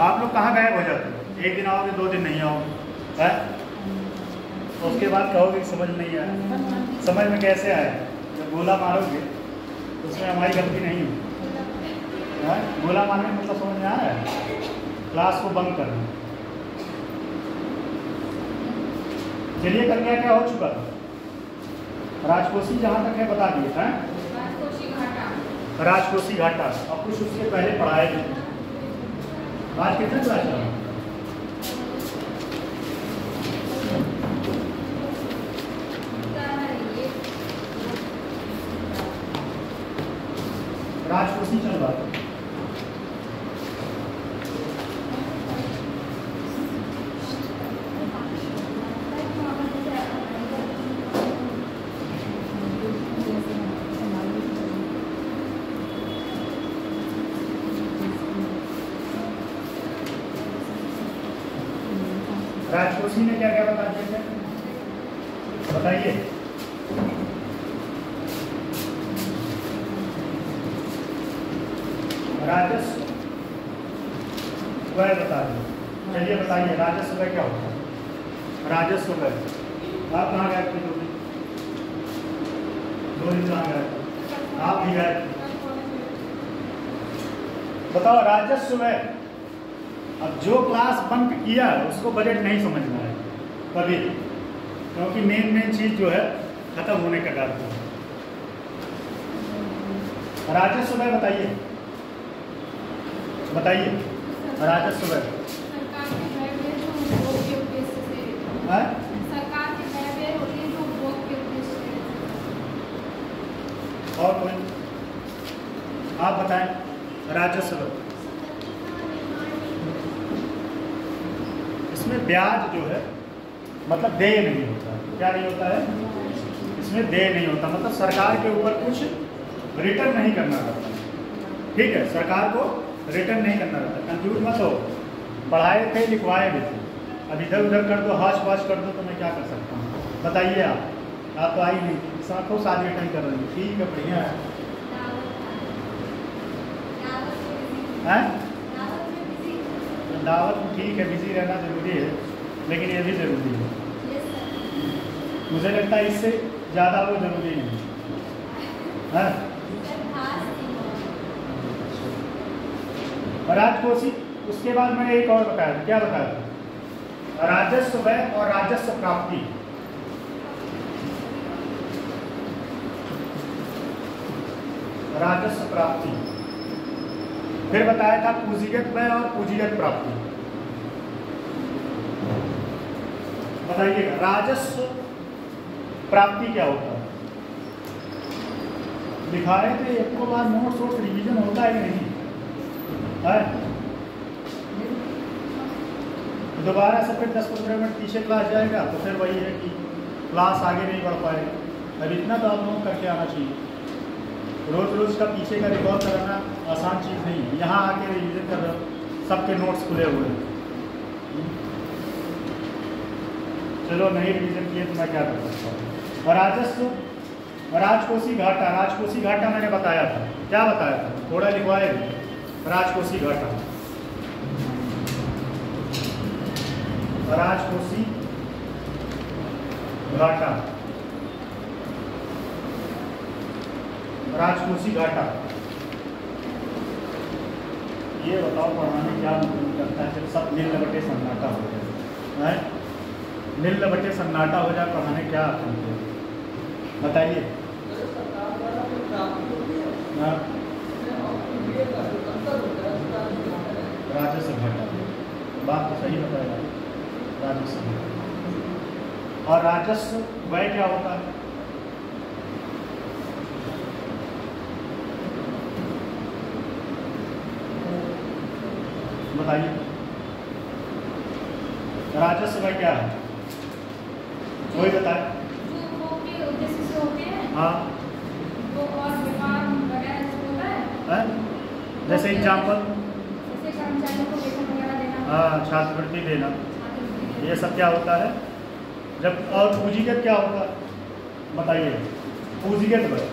आप लोग कहाँ गायब हो जाते हो? एक दिन आओगे, 2 दिन नहीं आओगे, है? उसके बाद कहोगे कि समझ नहीं आया। समझ में कैसे आए? जब गोला मारोगे तो उसमें हमारी गलती नहीं है। गोला मारने में मतलब समझ में आ रहा है? क्लास को बंक करना। चलिए, कल क्या हो चुका था? राजकोषी जहाँ तक है बता दिए हैं। राजकोषी घाटा अब कुछ उसके पहले पढ़ाए थे। आज कितने क्लास चला? राजकोषी चल रहा था। राजकोषी ने क्या क्या बता दिया थे? बताइए। राजस्व व्यय बता दें। चलिए बताइए, राजस्व व्यय क्या होता है? राजस्व व्यय आप कहाँ गए थे? 2 दिन कहाँ गए थे? आप भी गए थे। बताओ राजस्व व्यय। अब जो क्लास बंक किया उसको बजट नहीं समझना है कभी, क्योंकि मेन चीज जो है खत्म होने का डर है। राजस्व व्यय बताइए, बताइए राजस्व व्यय। सरकार के व्यय होते हैं जो उपभोग के उद्देश्य से। और कोई आप बताएं राजस्व व्यय। इसमें ब्याज जो है मतलब देय नहीं होता। क्या नहीं होता है? इसमें देय नहीं होता, मतलब सरकार के ऊपर कुछ रिटर्न नहीं करना रहता। ठीक है, सरकार को रिटर्न नहीं करना रहता। कंफ्यूज मत हो, पढ़ाए थे लिखवाए भी थे। अब इधर उधर कर दो, हाश पाश कर दो तो मैं क्या कर सकता हूँ? बताइए आप तो आई नहीं, सबको शादी अटेंड कर रही। ठीक है, बढ़िया है। दावत ठीक है, बिजी रहना जरूरी है, लेकिन ये भी जरूरी है। मुझे लगता है इससे ज़्यादा वो जरूरी नहीं है। राजकोषी, उसके बाद मैंने एक और बताया था। क्या बताया था? राजस्व व्यय और राजस्व प्राप्ति। राजस्व प्राप्ति। फिर बताया था पूंजीगत व्यय और पूंजीगत प्राप्ति। बताइएगा राजस्व प्राप्ति क्या होता है? दिखाए थे एक को बार नोट्स वोट्स रिवीजन होता है नहीं है? दोबारा से फिर 10-15 मिनट पीछे क्लास जाएगा तो फिर वही है कि क्लास आगे नहीं बढ़ पाएगा। अब इतना तो आप लोगों को करके आना चाहिए। रोज रोज का पीछे का रिकॉर्ड कराना आसान चीज़ नहीं है। यहाँ आके रिवीजन कर रहे हो, सबके नोट्स खुले हुए हैं। चलो नहीं रिवीजन किए तो मैं क्या कर सकता हूँ। और राजस्व राजकोषी घाटा। राजकोषी घाटा मैंने बताया था। क्या बताया था? थोड़ा लिखवाए। राजकोषी घाटा, राजकोषी घाटा, राजकोषी घाटा। ये बताओ पढ़ाने क्या मतलब करता है? जब सब नील लबटे सन्नाटा हो जाए, नील लबटे सन्नाटा हो जाए, पढ़ाने क्या है? बताइए। राजस्व घाटा, बात तो सही बताया। राजस्व घाटा और राजस्व व्यय क्या होता है? बताइए। राजस्व व्यय क्या है? वही बताए। जो उपभोग के उद्देश्य से होते हैं। हाँ, वो और व्यापार वगैरह होता है। जैसे एग्जाम्पल, जैसे कर्मचारियों को वेतन वगैरह देना। हाँ, छात्रवृत्ति देना, ये सब क्या होता है? जब और पूंजीगत क्या होता है? बताइए। पूंजीगत व्यय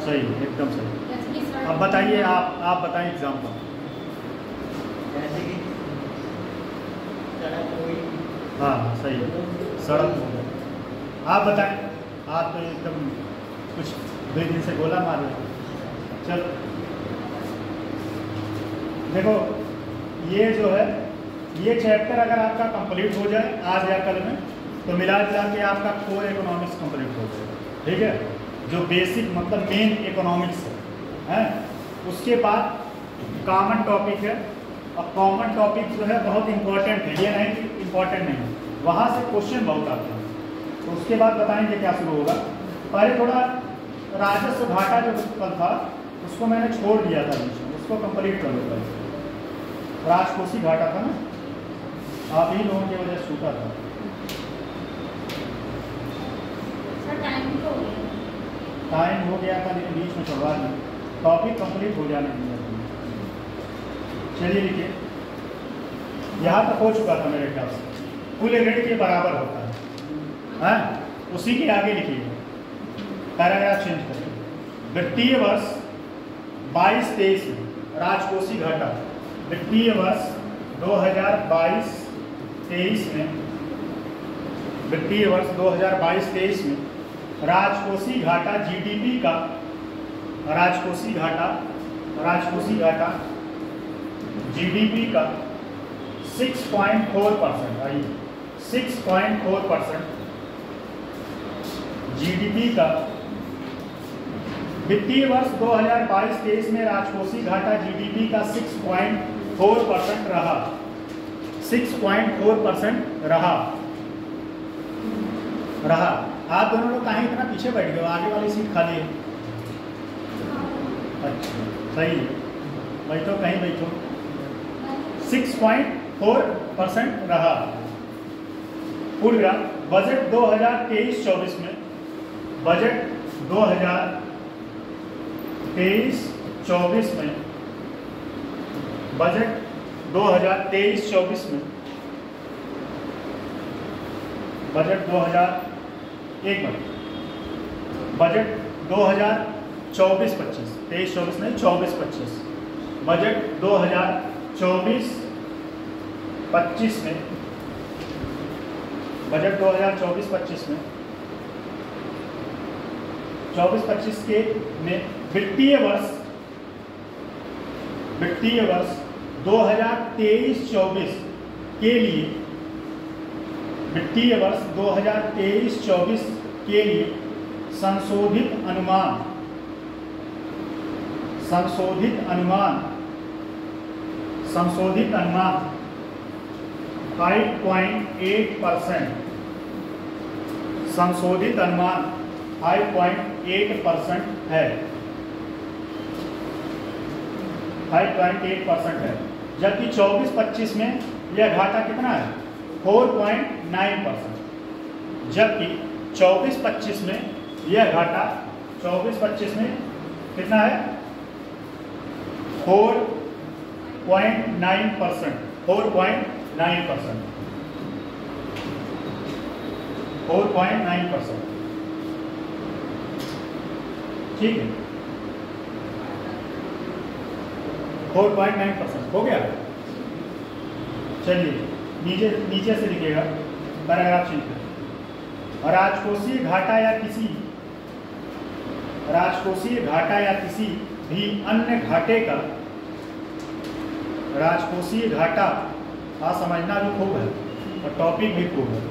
सही है, एकदम सही। जैसे कि सड़क अब बताइए, आप बताएं एग्जाम्पल। जैसे कि सड़क हुई, हाँ सही है, सड़क हो गई। आप बताएं, आप तो एकदम कुछ 2 दिन से गोला मार रहे हैं। चलो देखो, ये जो है, ये चैप्टर अगर आपका कंप्लीट हो जाए आज या कल में, तो मिला जुला के आपका कोर इकोनॉमिक्स कंप्लीट हो जाएगा। ठीक है, जो बेसिक मतलब मेन इकोनॉमिक्स है, उसके बाद कॉमन टॉपिक है। और कॉमन टॉपिक जो है बहुत इंपॉर्टेंट है, ये नहीं कि इम्पॉर्टेंट नहीं है, वहाँ से क्वेश्चन बहुत आते हैं। तो उसके बाद बताएंगे क्या शुरू होगा। पहले थोड़ा राजस्व घाटा जो कल था उसको मैंने छोड़ दिया था बीच में, उसको कंप्लीट कर लो पहले। राजकोषीय घाटा था ना, आप ही लोगों की वजह से छूटा था। सर टाइम तो हो गया। टाइम हो गया था लेकिन बीच में छुड़वा दिया, टॉपिक कंप्लीट हो जाने दिया। चलिए लिखिए, यहाँ तक हो चुका था मेरे ख्याल से, कुल ऋण के बराबर होता है, हाँ? उसी के आगे लिखिए, पैराग्राफ चेंज करिए। वित्तीय वर्ष 22-23 में राजकोषीय घाटा, वित्तीय वर्ष 2022-23 में, वित्तीय वर्ष 2022-23 में राजकोषीय घाटा जीडीपी का, राजकोषीय घाटा जीडीपी का 6.4%, आइए 6.4% जीडीपी का, वित्तीय वर्ष 2022-23 में राजकोषीय घाटा जीडीपी का 6.4% रहा, 6.4% रहा। आप दोनों लोग कहीं इतना पीछे बैठ गए, आगे वाली सीट खाली है। अच्छा सही है, बैठो कहीं बैठो। 6.4% रहा। पूरा बजट 2023-24 में, बजट 2023-24 में, बजट 2023-24 में, बजट 2001 में, बजट 2024-25, 23-24 नहीं 24-25, बजट 2024-25 में, बजट 2024-25 में, 24-25 के में वित्तीय वर्ष 2023-24 के लिए, वित्तीय वर्ष 2023-24 के लिए संशोधित अनुमान 5.8%, संशोधित अनुमान 5.8% है, 5.8% है। जबकि 24-25 में यह घाटा कितना है? 4.9%। जबकि 24-25 में यह घाटा 24-25 में कितना है? 4.9%, 4.9%, 4.9%। ठीक है, 4.9% हो गया। चलिए नीचे से लिखिएगा, पैराग्राफ चेंज करें। राजकोषीय घाटा या किसी भी अन्य घाटे का, राजकोषीय घाटा समझना भी खूब है और टॉपिक भी खूब है।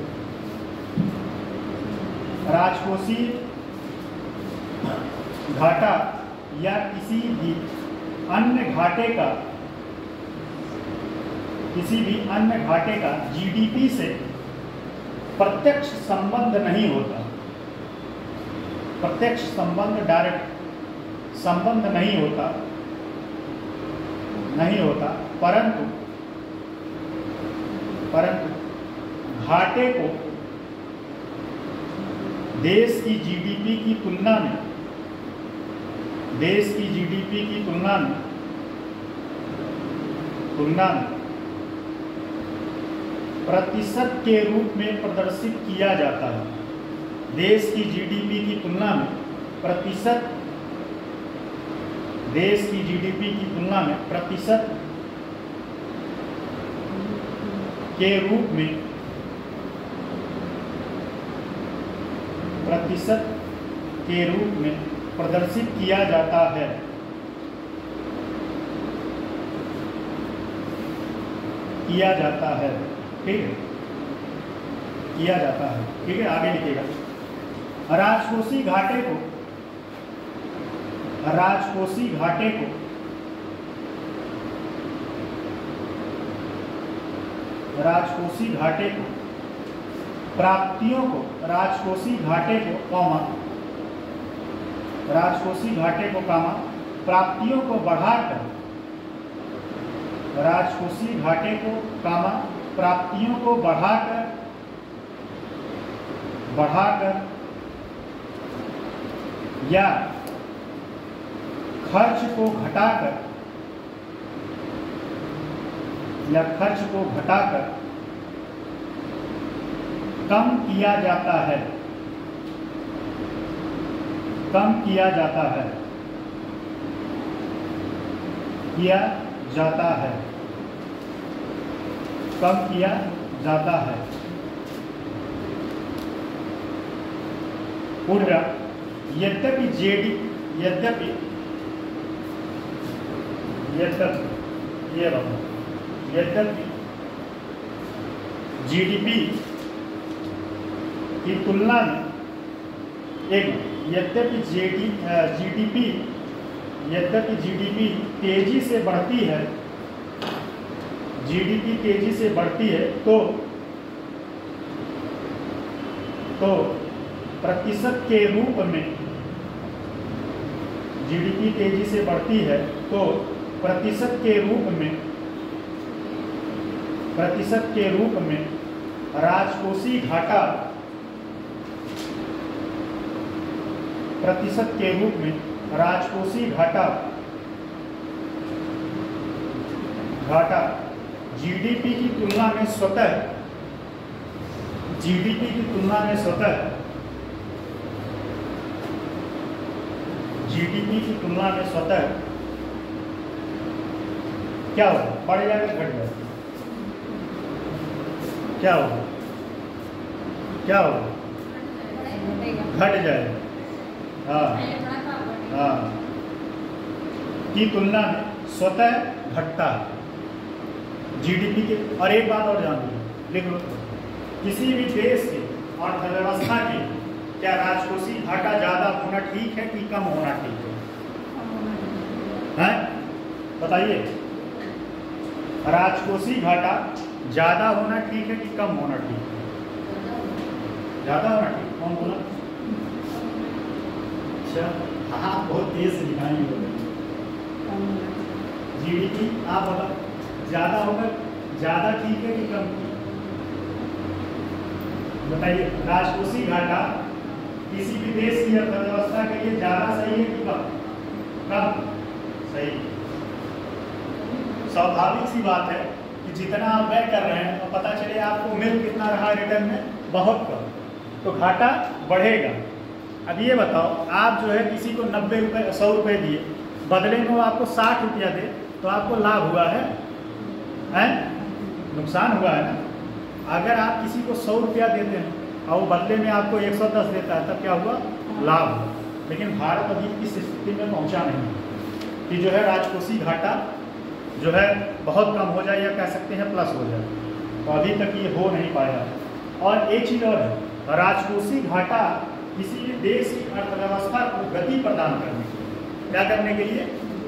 राजकोषीय घाटा या किसी भी अन्य घाटे का जीडीपी से प्रत्यक्ष संबंध नहीं होता, प्रत्यक्ष संबंध, डायरेक्ट संबंध नहीं होता, परंतु घाटे को देश की जीडीपी की तुलना में प्रतिशत के रूप में प्रदर्शित किया जाता है। देश की जीडीपी की तुलना में प्रतिशत देश की जीडीपी की तुलना में प्रतिशत के रूप में प्रदर्शित किया जाता है। किया जाता है, ठीक है, किया जाता है, ठीक है। आगे लिखेगा, राजकोषीय घाटे को प्राप्तियों को प्राप्तियों को बढ़ाकर या खर्च को घटाकर कम किया जाता है। किया जाता है। पूरा यद्यपि जीडीपी की तुलना में यद्यपि जीडीपी तेजी से बढ़ती है, तो प्रतिशत के रूप में जीडीपी तेजी से बढ़ती है तो प्रतिशत के रूप में राजकोषीय घाटा जीडीपी की तुलना में स्वतः क्या होगा, बढ़ जाएगा, घट जाएगा, क्या होगा, घट जाएगा। हाँ, की तुलना में स्वतः घटता है जीडीपी के। और एक बात और जान लीजिए, लिख लो, किसी भी देश की अर्थव्यवस्था की क्या राजकोषीय घाटा ज्यादा होना ठीक है कि कम होना ठीक है? बताइए, राजकोषीय घाटा ज्यादा होना ठीक है कि कम होना ठीक है? ज्यादा होना ठीक। कौन बोला? अच्छा, हाँ, बहुत तेज से दिखाएंगे। जीडीपी आप बताओ, ज्यादा होगा, ज्यादा ठीक है कि कम? बताइए, राजकोषीय घाटा किसी भी देश की अर्थव्यवस्था के लिए ज्यादा सही है कि कम? सही। स्वाभाविक सी बात है कि जितना आप व्यय कर रहे हैं और पता चले आपको मिल कितना रहा रिटर्न में, बहुत कम, तो घाटा बढ़ेगा। अब ये बताओ, आप जो है किसी को 90 रुपये 100 रुपये दिए, बदले में वो आपको 60 रुपया दे, तो आपको लाभ हुआ है? नुकसान हुआ है ना। अगर आप किसी को 100 रुपया देते हैं और वो बदले में आपको 110 देता है, तब क्या हुआ? लाभ। लेकिन भारत अभी इस स्थिति में पहुंचा नहीं कि जो है राजकोषीय घाटा जो है बहुत कम हो जाए, या कह सकते हैं प्लस हो जाए, तो अभी तक ये हो नहीं पाया। और एक चीज़ और है, राजकोषीय घाटा किसी भी देश की अर्थव्यवस्था को गति प्रदान करने के लिए, क्या करने के लिए?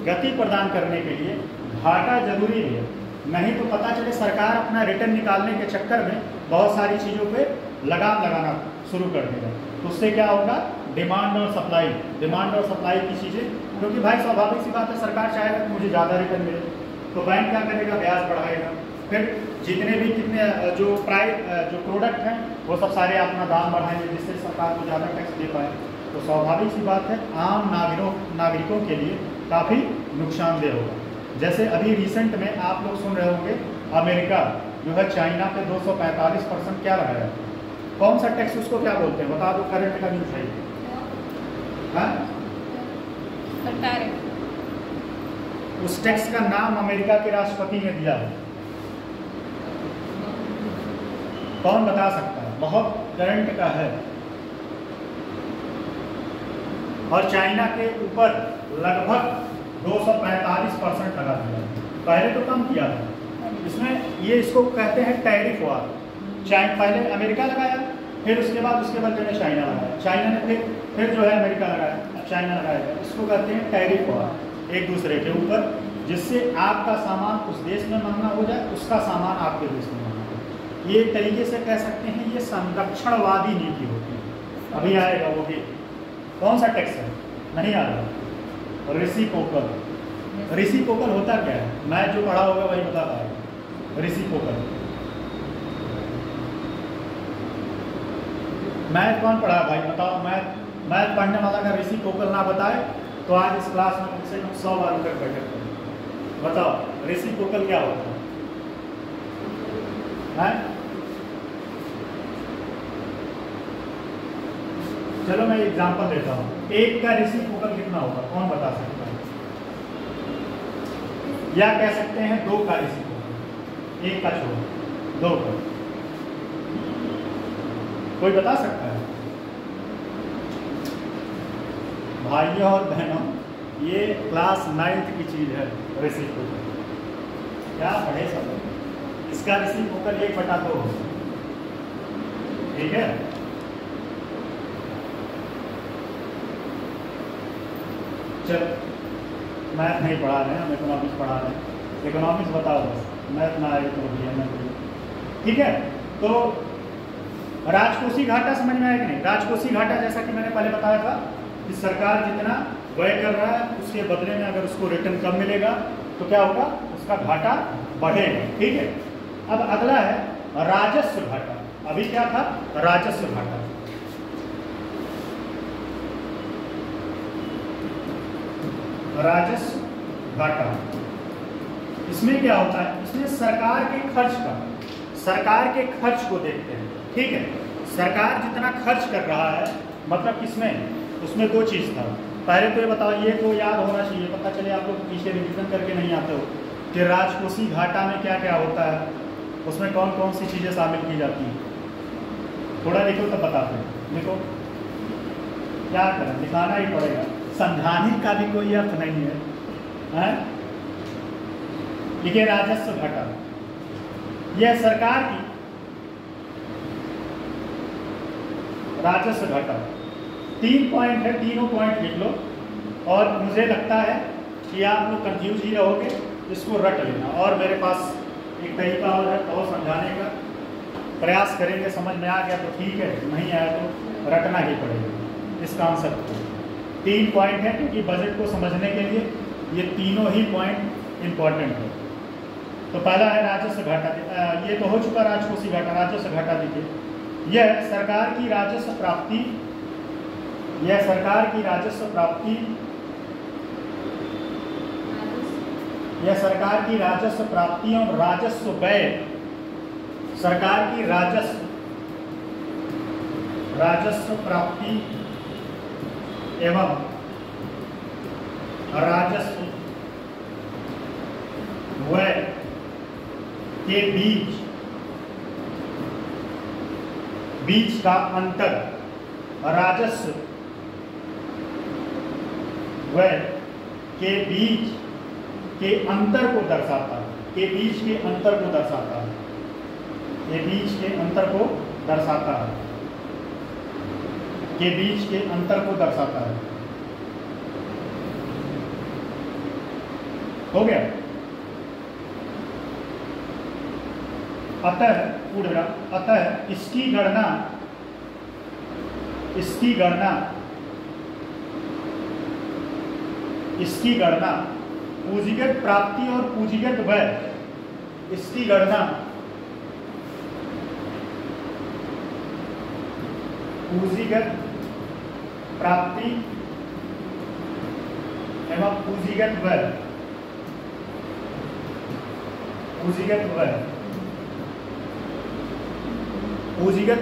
गति प्रदान करने के लिए घाटा जरूरी है। नहीं तो पता चले सरकार अपना रिटर्न निकालने के चक्कर में बहुत सारी चीज़ों पे लगाम लगाना शुरू कर देगा, तो उससे क्या होगा? डिमांड और सप्लाई की चीज़ें, क्योंकि भाई स्वाभाविक सी बात है, सरकार चाहेगा कि मुझे ज़्यादा रिटर्न मिले, तो बैंक क्या करेगा? ब्याज बढ़ाएगा। फिर जितने भी जो प्रोडक्ट हैं वो सब सारे अपना दाम बढ़ाएंगे, जिससे सरकार को ज़्यादा टैक्स दे पाए। तो स्वाभाविक सी बात है, आम नागरिकों के लिए काफ़ी नुकसानदेह होगा। जैसे अभी रिसेंट में आप लोग सुन रहे होंगे, अमेरिका जो है चाइना पे 245% क्या लगाया? कौन सा टैक्स उसको क्या बोलते हैं? बता दो, करंट का न्यूज़ है। उस टैक्स का नाम अमेरिका के राष्ट्रपति ने दिया है। कौन बता सकता है? बहुत करंट का है। और चाइना के ऊपर लगभग 245% लगा दिया। पहले तो कम किया था। इसमें ये इसको कहते हैं टैरिफ वार। पहले अमेरिका लगाया, फिर उसके बाद उसके बदले में चाइना लगाया, चाइना ने फिर जो है अमेरिका लगाया, अब चाइना लगाएगा। इसको कहते हैं टैरिफ वार, एक दूसरे के ऊपर, जिससे आपका सामान उस देश में महंगा हो जाए, उसका सामान आपके देश में महंगा हो जाए। ये एक तरीके से कह सकते हैं ये संरक्षणवादी नीति होती है। अभी आएगा वो भी। कौन सा टैक्स है? नहीं आ रहा। रेसिप्रोकल। रेसिप्रोकल होता क्या है? मैं जो पढ़ा होगा वही बता पाएगा। रेसिप्रोकल मैथ कौन पढ़ा भाई बताओ? मैथ पढ़ने वाला का रेसिप्रोकल ना बताए तो आज इस क्लास में कम से कम 100 बार तक बैठक करें। बताओ रेसिप्रोकल क्या होता है? चलो मैं एग्जांपल देता हूँ। एक का रेसिप्रोकल कितना होगा? कौन बता सकता है? या कह सकते हैं 2 का रेसिप्रोकल। एक का छोड़ो, 2 का। कोई बता सकता है? भाइयों और बहनों, ये क्लास 9th की चीज़ है। रेसिप्रोकल क्या पढ़े सब? इसका रेसिप्रोकल 1/2 होगा। ठीक है। चल मैथ नहीं पढ़ा रहे हैं, हम इकोनॉमिक्स पढ़ा रहे हैं। इकोनॉमिक्स बताओ बस, मैथ ना आए तो भी। ठीक है। तो राजकोषीय घाटा समझ में आया कि नहीं? राजकोषीय घाटा जैसा कि मैंने पहले बताया था कि सरकार जितना व्यय कर रहा है उसके बदले में अगर उसको रिटर्न कम मिलेगा तो क्या होगा? उसका घाटा बढ़ेगा। ठीक है। अब अगला है राजस्व घाटा। अभी क्या था? राजस्व घाटा। राजस्व घाटा, इसमें क्या होता है? इसमें सरकार के खर्च को देखते हैं। ठीक है। सरकार जितना खर्च कर रहा है, मतलब किसमें? उसमें 2 चीज़ था। पहले तो ये बताओ, ये तो याद होना चाहिए, पता चले आप लोग पीछे रिविजन करके नहीं आते हो कि राजकोषीय घाटा में क्या क्या होता है, उसमें कौन कौन सी चीज़ें शामिल की जाती हैं। थोड़ा लिखो तब बताते हैं। लिखो, क्या करें, लिखाना ही पड़ेगा, समझाने का भी कोई अर्थ नहीं है। लिखिए राजस्व घाटा। यह सरकार की राजस्व घाटा 3 पॉइंट है, तीनों पॉइंट लिख लो। और मुझे लगता है कि आप लोग कंफ्यूज ही रहोगे, इसको रट लेना। और मेरे पास एक तरीका और है और समझाने का, प्रयास करेंगे। समझ में आ गया तो ठीक है, नहीं आया तो रटना ही पड़ेगा इस कॉन्सेप्ट को। 3 पॉइंट है क्योंकि बजट को समझने के लिए ये तीनों ही पॉइंट इम्पॉर्टेंट है। तो पहला है राजस्व घाटा। ये तो हो चुका राजकोषीय घाटा। राजस्व घाटा देखिए, यह सरकार की राजस्व प्राप्ति, यह सरकार की राजस्व प्राप्ति, यह सरकार की राजस्व प्राप्ति और राजस्व व्यय, सरकार की राजस्व प्राप्ति एवं राजस्व व्यय के बीच का अंतर, राजस्व व्यय के बीच के अंतर को दर्शाता है। के बीच के अंतर को दर्शाता है। के बीच के अंतर को दर्शाता है। के बीच के अंतर को दर्शाता है। हो गया। अतः इसकी गणना पूंजीगत प्राप्ति और पूंजीगत व्यय, इसकी गणना पूंजीगत प्राप्ति एवं पूंजीगत व्यय, पूंजीगत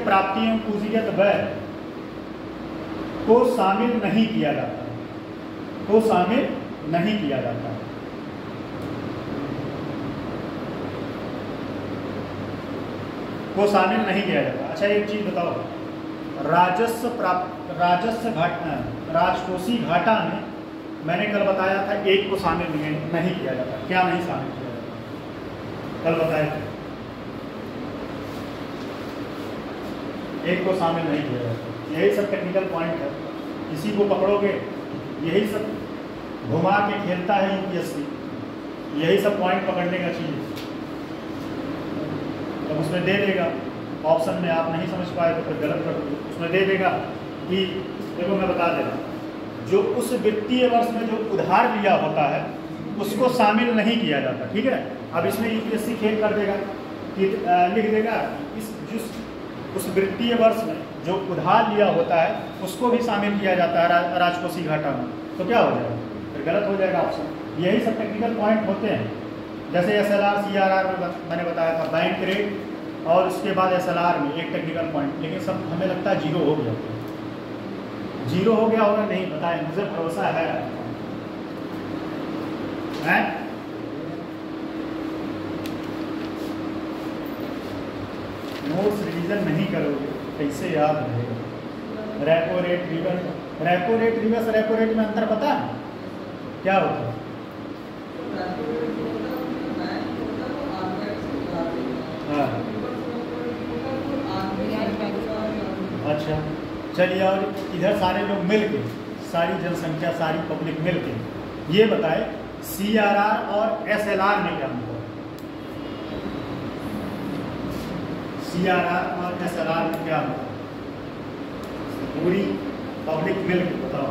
प्राप्ति एवं पूंजीगत व्यय को शामिल नहीं किया जाता है। को शामिल नहीं किया जाता। अच्छा एक चीज़ बताओ, राजकोषीय घाटा में मैंने कल बताया था एक को शामिल नहीं किया जाता। क्या नहीं शामिल किया जाता? कल बताया था एक को शामिल नहीं किया जाता। यही सब टेक्निकल पॉइंट है, इसी को पकड़ोगे यही सब घुमा के खेलता है यूपीएससी, यही सब पॉइंट पकड़ने का चीज़। अब उसमें दे देगा ऑप्शन में, आप नहीं समझ पाए तो फिर गलत कर दो। उसमें दे देगा कि देखो मैं बता दे रहा हूँ, जो उस वित्तीय वर्ष में जो उधार लिया होता है उसको शामिल नहीं किया जाता। ठीक है, अब इसमें यूपीएससी खेल कर देगा कि लिख देगा जिस उस वित्तीय वर्ष में जो उधार लिया होता है उसको भी शामिल किया जाता है राजकोषीय घाटा में, तो क्या हो जाएगा? फिर गलत हो जाएगा ऑप्शन। यही सब टेक्निकल पॉइंट होते हैं। जैसे SLR CRR में मैंने बताया था, बैंक रेट और उसके बाद SLR में एक टेक्निकल पॉइंट, लेकिन सब हमें लगता है जीरो हो गया। जीरो हो गया होगा, नहीं पता है, मुझे भरोसा है। नोट्स रिवीजन नहीं करोगे कैसे याद रहेगा? Repo rate reverse, repo rate reverse repo rate में अंतर पता है क्या होता है? हाँ अच्छा चलिए, और इधर सारे लोग मिल के, सारी जनसंख्या, सारी पब्लिक मिल के ये बताए CRR और SLR में क्या अंतर है? CRR और SLR में क्या अंतर है? पूरी पब्लिक मिल के बताओ।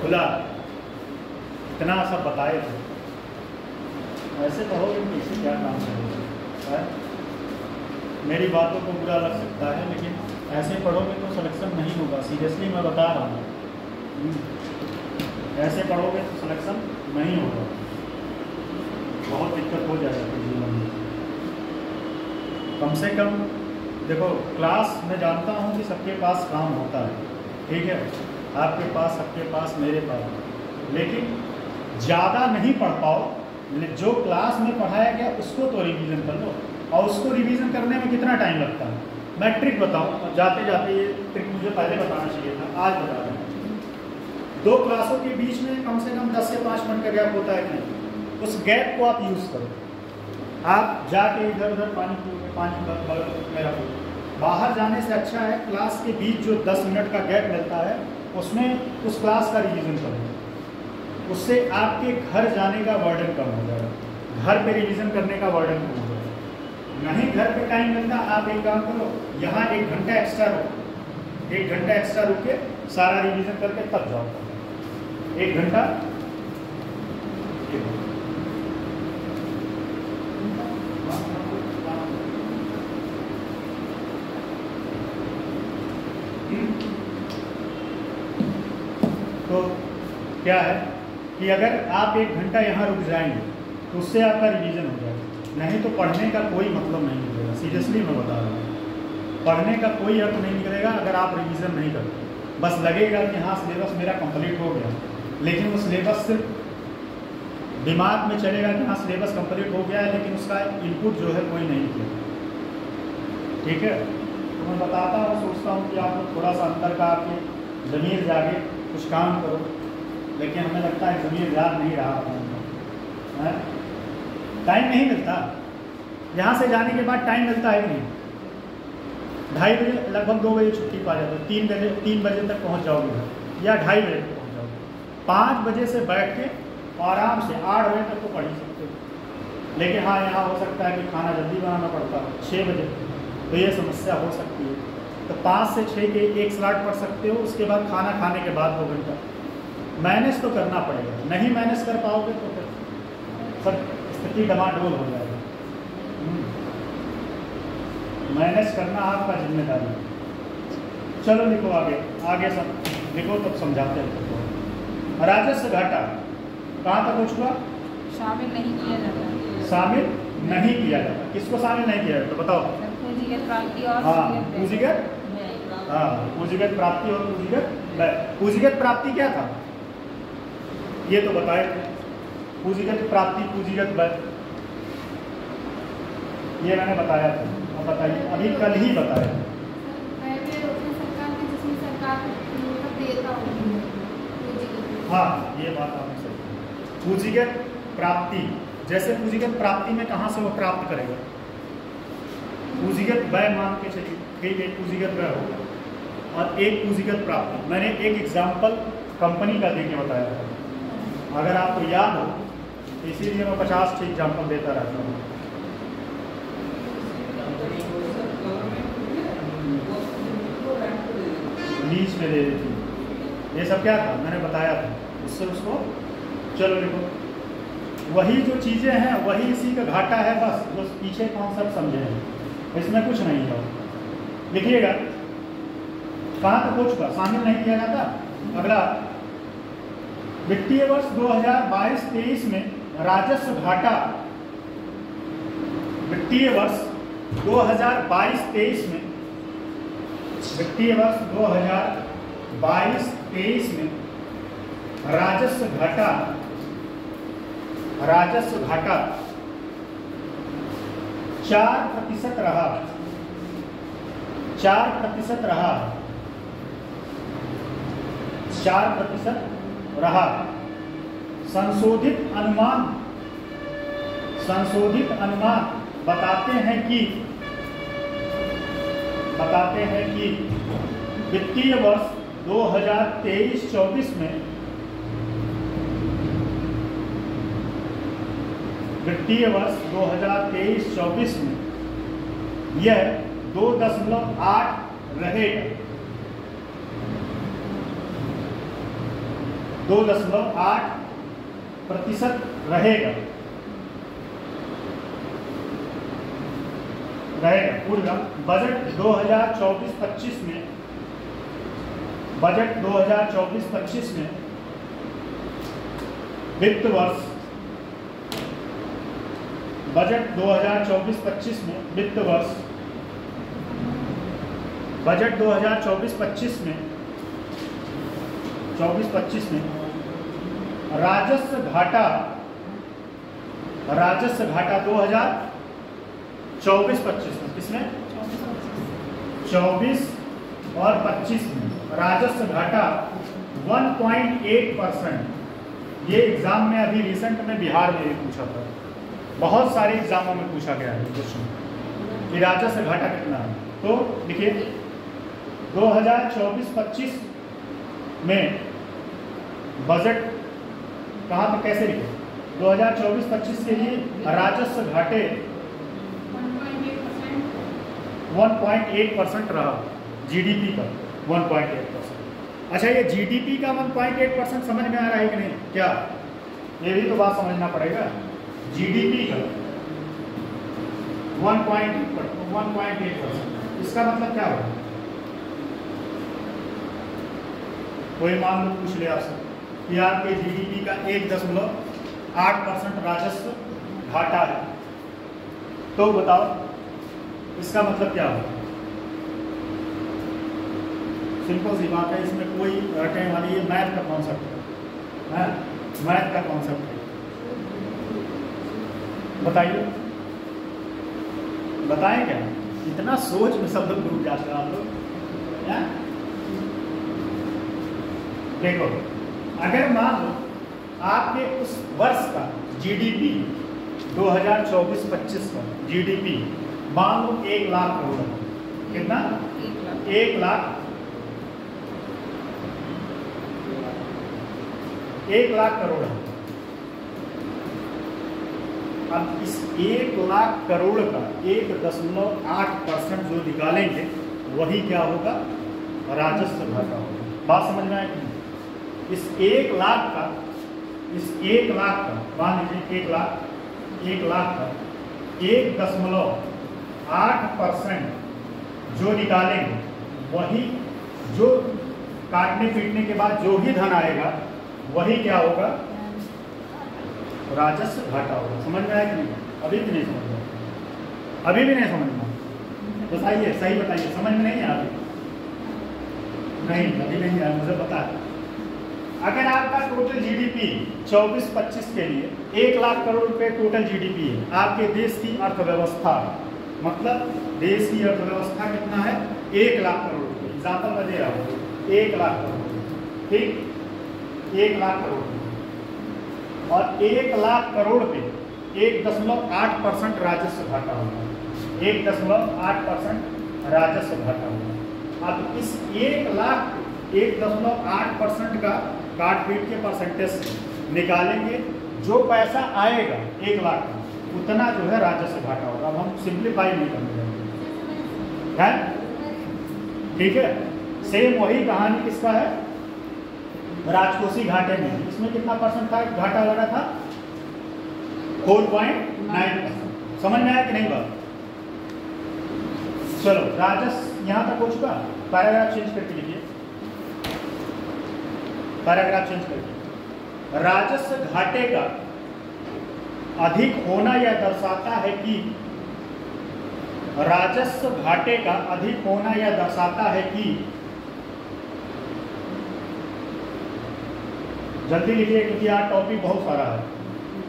खुला इतना सब बताए थे, ऐसे कहोगे कि इसे क्या काम करेगा? मेरी बातों को बुरा लग सकता है, लेकिन ऐसे पढ़ोगे तो सिलेक्शन नहीं होगा। सीरियसली मैं बता रहा हूँ, ऐसे पढ़ोगे तो सिलेक्शन नहीं होगा, बहुत दिक्कत हो जाएगी जीवन में। कम से कम देखो, क्लास मैं जानता हूँ कि सबके पास काम होता है, ठीक है, आपके पास, सबके पास, मेरे पास, लेकिन ज़्यादा नहीं पढ़ पाओ। जो क्लास में पढ़ाया गया उसको तो रिवीजन कर लो, और उसको रिवीजन करने में कितना टाइम लगता है? मैं ट्रिक बताऊँ, जाते जाते ये ट्रिक मुझे पहले बताना चाहिए था, आज बता रहा हूँ। 2 क्लासों के बीच में कम से कम 10 से 5 मिनट का गैप होता है कि नहीं? उस गैप को आप यूज़ करो। आप जाके इधर उधर पानी पियोगे, पानी बगल में रखो। बाहर जाने से अच्छा है क्लास के बीच जो 10 मिनट का गैप मिलता है उसमें उस क्लास का रिवीजन करो। उससे आपके घर जाने का बर्डन कम हो जाएगा, घर पे रिवीजन करने का बर्डन कम हो जाएगा। नहीं घर पे टाइम मिलता, आप एक काम करो, यहाँ 1 घंटा एक्स्ट्रा रुको, 1 घंटा एक्स्ट्रा रुक के सारा रिवीजन करके तब जाओ। 1 घंटा तो क्या है कि अगर आप 1 घंटा यहाँ रुक जाएंगे तो उससे आपका रिवीजन हो जाएगा, नहीं तो पढ़ने का कोई मतलब नहीं निकलेगा। सीरियसली मैं बता रहा हूँ, पढ़ने का कोई अर्थ नहीं निकलेगा अगर आप रिवीजन नहीं करते। बस लगेगा कि हाँ सिलेबस मेरा कंप्लीट हो गया, लेकिन वो सिलेबस सिर्फ दिमाग में चलेगा कि हाँ सिलेबस कंप्लीट हो गया है, लेकिन उसका इनपुट जो है कोई नहीं किया। ठीक है, तो मैं बताता हूँ, सोचता हूँ कि आप लोग थोड़ा सा अंदर का आपके ज़मीर जागे, कुछ काम करो, लेकिन हमें लगता है ज़मीर जाग नहीं रहा है। टाइम नहीं मिलता, यहाँ से जाने के बाद टाइम मिलता है कि नहीं? 2:30 बजे, लगभग 2 बजे छुट्टी पा जाते हो, 3 बजे तक पहुँच जाओगे घर, या 2:30 बजे तक पहुँच जाओगे। 5 बजे से बैठ के आराम से 8 बजे तक तो पढ़ ही सकते हो। लेकिन हाँ, यहाँ हो सकता है कि खाना जल्दी बनाना पड़ता है 6 बजे, तो ये समस्या हो सकती है। तो 5 से 6 के एक स्लॉट पढ़ सकते हो, उसके बाद खाना खाने के बाद 2 घंटा मैनेज तो करना पड़ेगा। नहीं मैनेज कर पाओगे तो फिर सब स्थिति डमाडोल हो जाएगी। मैनेज करना आपका जिम्मेदारी है। चलो लिखो आगे, आगे सब लिखो तब समझाते हैं। तो राजस्व घाटा कहाँ तक हो चुका? शामिल नहीं किया जाता। शामिल नहीं किया जाता। किसको शामिल नहीं किया जाता बताओ? पूंजीगत प्राप्ति और हाँ, पूंजीगत, हाँ, पूंजीगत प्राप्ति और पूंजीगत व्यय। पूंजीगत प्राप्ति क्या था ये तो बताए थे। पूंजीगत प्राप्ति, पूंजीगत व्यय, ये मैंने बताया था। अब बताइए, अभी कल ही बताया। व्यय होते हैं सरकार के, जिसमें सरकार मतलब देता होगी पूंजीगत। हाँ, ये बात आपने सही कही। पूंजीगत प्राप्ति, जैसे पूंजीगत प्राप्ति में कहाँ से वो प्राप्त करेगा? पूंजीगत व्यय मान के चलिए, ठीक, एक पूंजीगत व्यय होगा और एक पूंजीगत प्राप्ति। मैंने एक एग्जाम्पल कंपनी का देके बताया था, अगर आपको याद हो, इसीलिए मैं 50 एग्जाम्पल देता रहता हूँ। लीज में दे देती, ये सब क्या था मैंने बताया था, उससे उसको चलो देखो, वही जो चीज़ें हैं वही इसी का घाटा है, बस जो पीछे कॉन्सेप्ट समझे हैं, इसमें कुछ नहीं है। लिखिएगा कहाँ तक हो चुका, शामिल नहीं किया जाता। अगला, वित्तीय वर्ष 2022-23 में राजस्व घाटा, वित्तीय वर्ष 2022-23 में, वित्तीय वर्ष 2022-23 में राजस्व घाटा 4% रहा, 4% रहा, 4% रहा। संशोधित अनुमान बताते हैं कि वित्तीय वर्ष 2023-24 में, वित्तीय वर्ष 2023-24 में यह 2.8 रहेगा, 2.8% रहेगा पूरा। बजट 2024-25 में, बजट 2024-25 में वित्त वर्ष, बजट 2024-25 में वित्त वर्ष, बजट 2024-25 में 24-25 में राजस्व घाटा 2024-25 में, किसमें? 24 और 25 में राजस्व घाटा 1.8%। ये एग्जाम में अभी रिसेंट में बिहार में भी पूछा था, बहुत सारे एग्जामों में पूछा गया है क्वेश्चन कि राजस्व घाटा कितना है। तो देखिए 2024-25 में बजट कहाँ तक, कैसे लिखे? 2024-25 के लिए राजस्व घाटे 1.8% रहा, जीडीपी का 1.8%। अच्छा, ये जीडीपी का 1.8% समझ में आ रहा है कि नहीं? क्या ये भी तो बात समझना पड़ेगा। जीडीपी का 1.8%, इसका मतलब क्या होगा? कोई मान लो पूछ ले आपसे कि आपके जीडीपी का 1.8% राजस्व घाटा है, तो बताओ इसका मतलब क्या होगा? सिंपल सी बात है, इसमें कोई रटने वाली, ये मैथ का कॉन्सेप्ट है, मैथ का कॉन्सेप्ट है। बताइए, बताएं क्या? इतना सोच में सब लोग डूब जाते हैं आप लोग। देखो, अगर मान लो आपके उस वर्ष का जीडीपी 2024-25 का जीडीपी मान लो 1 लाख करोड़ है, कितना? 1 लाख करोड़ है। अब इस 1 लाख करोड़ का 1.8% जो निकालेंगे वही क्या होगा? राजस्व घाटा होगा। बात समझ में आएगी? इस 1 लाख का मान लीजिए 1 लाख का 1.8% जो निकालेंगे वही, जो काटने पीटने के बाद जो भी धन आएगा वही क्या होगा? राजस्व घाटा होगा। समझ में आया कि नहीं? अभी भी नहीं समझ में, अभी भी नहीं समझ में? बताइए, सही बताइए, समझ में नहीं है अभी? नहीं, अभी नहीं आया, मुझे पता है। अगर आपका टोटल जीडीपी 24-25 के लिए 1 लाख करोड़ रुपए टोटल जीडीपी है, आपके देश की अर्थव्यवस्था मतलब देश की अर्थव्यवस्था कितना है, 1 लाख करोड़ रुपये। एग्जाम्पल मैं दे रहा हूँ, 1 लाख करोड़, ठीक, 1 लाख करोड़। और 1 लाख करोड़ पे 1.8% राजस्व घाटा होगा, 1.8% राजस्व घाटा होगा। अब इस 1 लाख 1.8% का काट पीट के परसेंटेज से निकालेंगे, जो पैसा आएगा 1 लाख का, उतना जो है राजस्व घाटा होगा। अब हम सिंप्लीफाई नहीं करने हैं, ठीक है। सेम वही कहानी किसका है, राजकोषीय घाटे में। इसमें कितना परसेंट था घाटा लगा था, 4.9%। समझ में आया कि नहीं बात? चलो राजस्व यहाँ तक हो चुका, पैराग्राफ चेंज करके लिखिए, पैराग्राफ चेंज करके। राजस्व घाटे का अधिक होना यह दर्शाता है कि, राजस्व घाटे का अधिक होना यह दर्शाता है कि, जल्दी लिखिए क्योंकि यहाँ टॉपिक बहुत सारा है,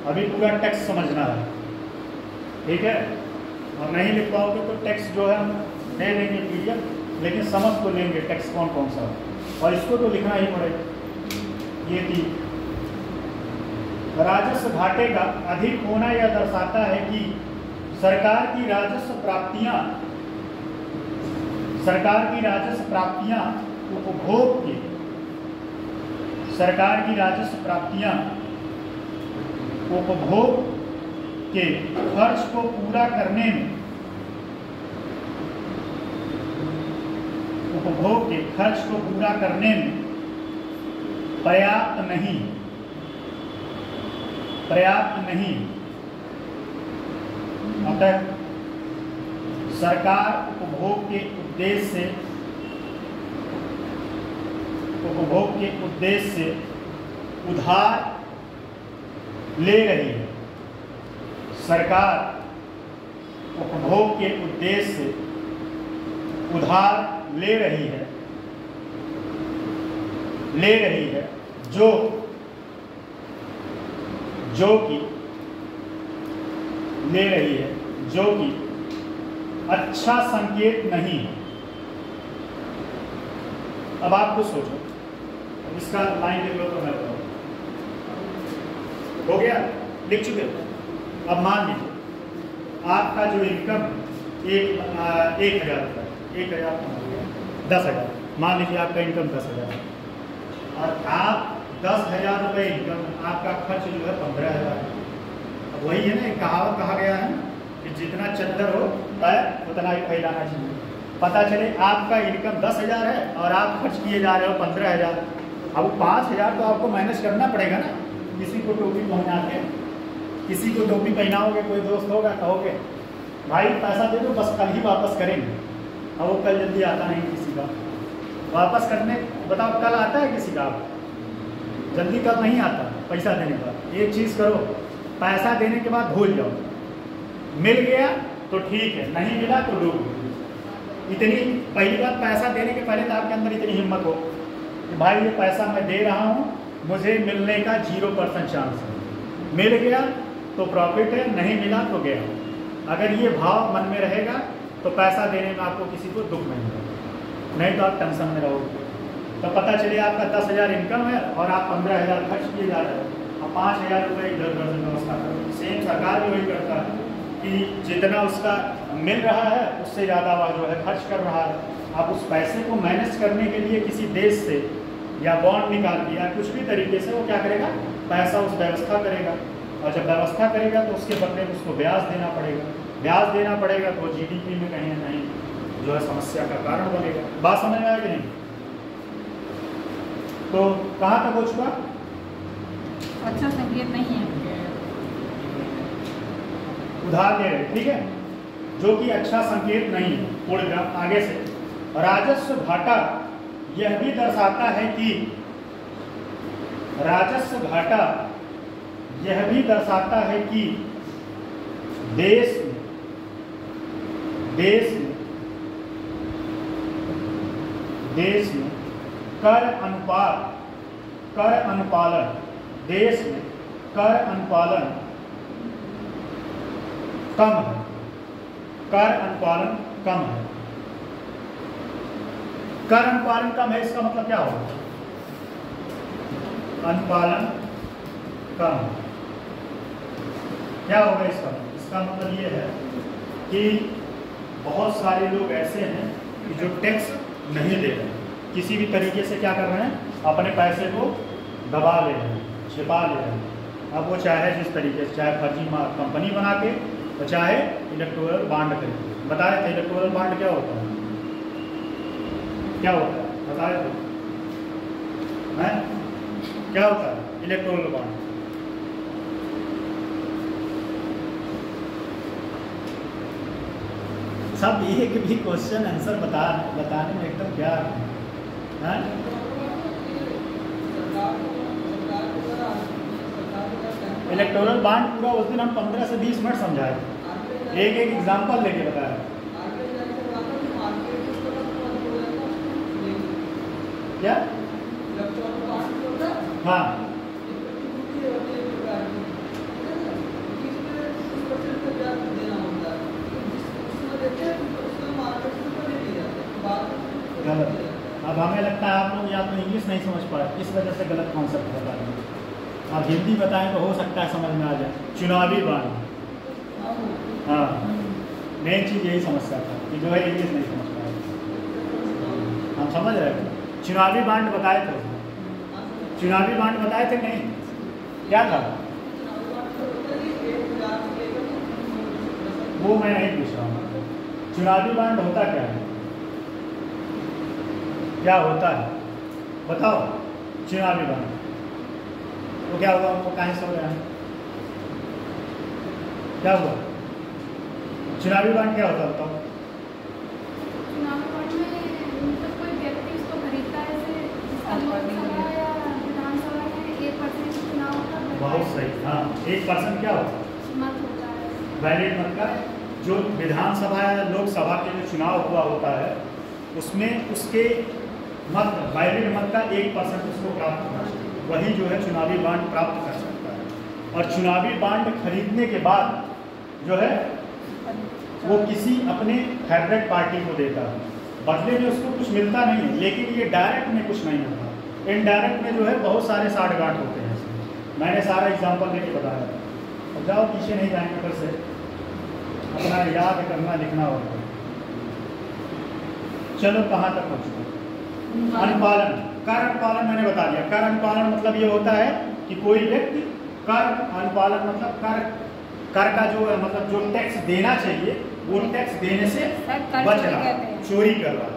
अभी पूरा टेक्स्ट समझना है, ठीक है। और नहीं लिख पाओगे तो टेक्स्ट जो है हम दे देंगे PDF, लेकिन समझ तो लेंगे टेक्स्ट कौन कौन सा है, और इसको तो लिखना ही पड़ेगा। ये थी, राजस्व घाटे का अधिक होना यह दर्शाता है कि सरकार की राजस्व प्राप्तियां उपभोग के, सरकार की राजस्व प्राप्तियां उपभोग के खर्च को पूरा करने में, उपभोग के खर्च को पूरा करने में पर्याप्त नहीं, अतः सरकार उपभोग के उद्देश्य से उधार ले रही है। सरकार उपभोग के उद्देश्य से उधार ले रही है, जो कि अच्छा संकेत नहीं। अब आप कुछ सोचो, इसका लाइन लिख लो तो मैं बताऊं, हो गया, लिख चुके हो। अब मान लीजिए आपका जो इनकम 1,000 रुपये, 10,000, मान लीजिए आपका इनकम 10,000 और आप 10,000 रुपये इनकम, आपका खर्च जो है 15,000। अब वही है ना, कहावत कहा गया है कि जितना चद्दर हो पैर उतना ही फैलाना चाहिए। पता चले आपका इनकम 10,000 है और आप खर्च किए जा रहे हो 15,000, अब 5,000 तो आपको मैनेज करना पड़ेगा ना। किसी को टोपी पहना के, किसी को टोपी पहनाओगे, कोई दोस्त होगा, कहोगे भाई पैसा दे दो, बस कल ही वापस करेंगे, और वो कल जल्दी आता नहीं किसी का वापस करने। बताओ कल आता है किसी का? जल्दी कल नहीं आता पैसा देने का। एक चीज़ करो, पैसा देने के बाद भूल जाओ, मिल गया तो ठीक है, नहीं मिला तो डूब। इतनी पहली बात, पैसा देने के पहले तो आपके अंदर इतनी हिम्मत हो कि भाई ये पैसा मैं दे रहा हूँ, मुझे मिलने का 0% चांस है, मिल गया तो प्रॉफिट है, नहीं मिला तो गया। अगर ये भाव मन में रहेगा तो पैसा देने में आपको किसी को दुख नहीं होगा, नहीं तो आप टेंशन में रहोगे। तो पता चले आपका 10,000 इनकम है और आप 15,000 खर्च किए जा रहे हो, अब 5,000 रुपये इधर उधर से व्यवस्था करो। सेम सरकार भी वही करता है कि जितना उसका मिल रहा है उससे ज़्यादा वह जो है खर्च कर रहा है। आप उस पैसे को मैनेज करने के लिए किसी देश से या बॉन्ड निकाल के या कुछ भी तरीके से वो क्या करेगा, पैसा उस व्यवस्था करेगा, और जब व्यवस्था करेगा तो उसके बदले में उसको ब्याज देना पड़ेगा। ब्याज देना पड़ेगा तो GDP में कहीं ना कहीं जो है समस्या का कारण बनेगा। बात समझ में आया कि नहीं? तो कहाँ तक हो चुका? अच्छा संकेत नहीं है, उधार ले रहे, ठीक है, जो कि अच्छा संकेत नहीं है। पूर्ण ग्राफ आगे से, राजस्व घाटा यह भी दर्शाता है कि, राजस्व घाटा यह भी दर्शाता है कि देश में कर अनुपालन, देश में कर अनुपालन कम है। कर अनुपालन कम है। कर अनुपालन कम है, इसका मतलब क्या होगा? अनुपालन कम क्या होगा इसका? इसका मतलब ये है कि बहुत सारे लोग ऐसे हैं कि जो टैक्स नहीं दे रहे, किसी भी तरीके से क्या कर रहे हैं, अपने पैसे को दबा ले रहे हैं, छिपा ले रहे हैं। अब वो चाहे जिस तरीके से, चाहे फर्जी कंपनी बना के, तो चाहे इलेक्टोरल बांड करके। बता रहे थे इलेक्टोरल बांड क्या होता है? क्या होता है बता रहे थे हैं? क्या होता है इलेक्टोरल बांड? सब एक भी क्वेश्चन आंसर बताने में एकदम क्या है? इलेक्टोरल बांड पूरा उस दिन हम 15 से 20 मिनट समझाए, एक एक एग्जांपल लेके बताया। क्या? हाँ गलत। अब हमें लगता है आप लोग या तो इंग्लिश नहीं समझ पाए, इस वजह से गलत कॉन्सेप्ट बता रहे हैं। आप हिंदी बताएं तो हो सकता है समझ में आ जाए। चुनावी बांड, हाँ मेन चीज़ यही समस्या था कि जो है इंग्लिश नहीं समझ पाए। हम समझ रहे थे, चुनावी बांड बताए थे, चुनावी बांड बताए थे नहीं? क्या था वो मैं नहीं पूछ रहा हूँ। चुनावी बांड होता क्या है? क्या होता है बताओ? चुनावी बांड तो क्या हुआ? वो कहीं सो रहे हैं, क्या हुआ? चुनावी बांड क्या होता है बताओ? चुनावी बांड में मतलब कोई व्यक्ति उसको खरीदता है, जैसे जिसका लोकसभा या विधानसभा में 1% चुनाव होता है। बहुत सही, हाँ 1% क्या होता है? मत होता है, वैलिड मत का। जो विधानसभा या लोकसभा के जो चुनाव हुआ होता है उसमें उसके मत, वैलिड मत का 1% उसको प्राप्त होना चाहिए, वही जो है चुनावी बांड प्राप्त कर सकता है। और चुनावी बांड खरीदने के बाद जो है वो किसी अपने फेवरेट पार्टी को देता है, बदले में उसको कुछ मिलता नहीं है। लेकिन ये डायरेक्ट में कुछ नहीं होता, इनडायरेक्ट में जो है बहुत सारे साठगांठ होते हैं। मैंने सारा एग्जाम्पल लेके बताया था। अब जाओ पीछे नहीं जाएंगे, फिर से अपना याद करना लिखना होगा। चलो कहाँ तक पहुँचो? अनुपालन, कर अनुपालन मैंने बता दिया। कर अनुपालन मतलब ये होता है कि कोई व्यक्ति कर अनुपालन मतलब कर का जो है मतलब जो टैक्स देना चाहिए वो टैक्स देने से बच रहा है, चोरी कर रहा है,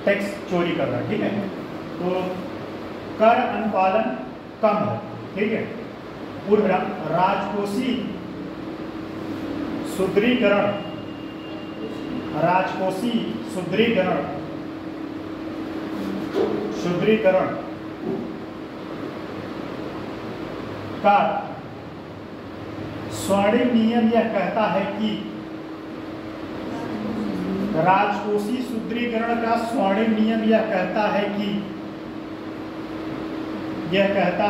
टैक्स चोरी कर रहा है। ठीक है, तो कर अनुपालन कम है। ठीक है, पूर्व राजकोषीय सुदृढ़ीकरण, राजकोषीय सुदृढ़ीकरण का स्वर्णिम नियम यह कहता है कि राजकोषीय सुदृढ़ीकरण का स्वर्णिम नियम यह कहता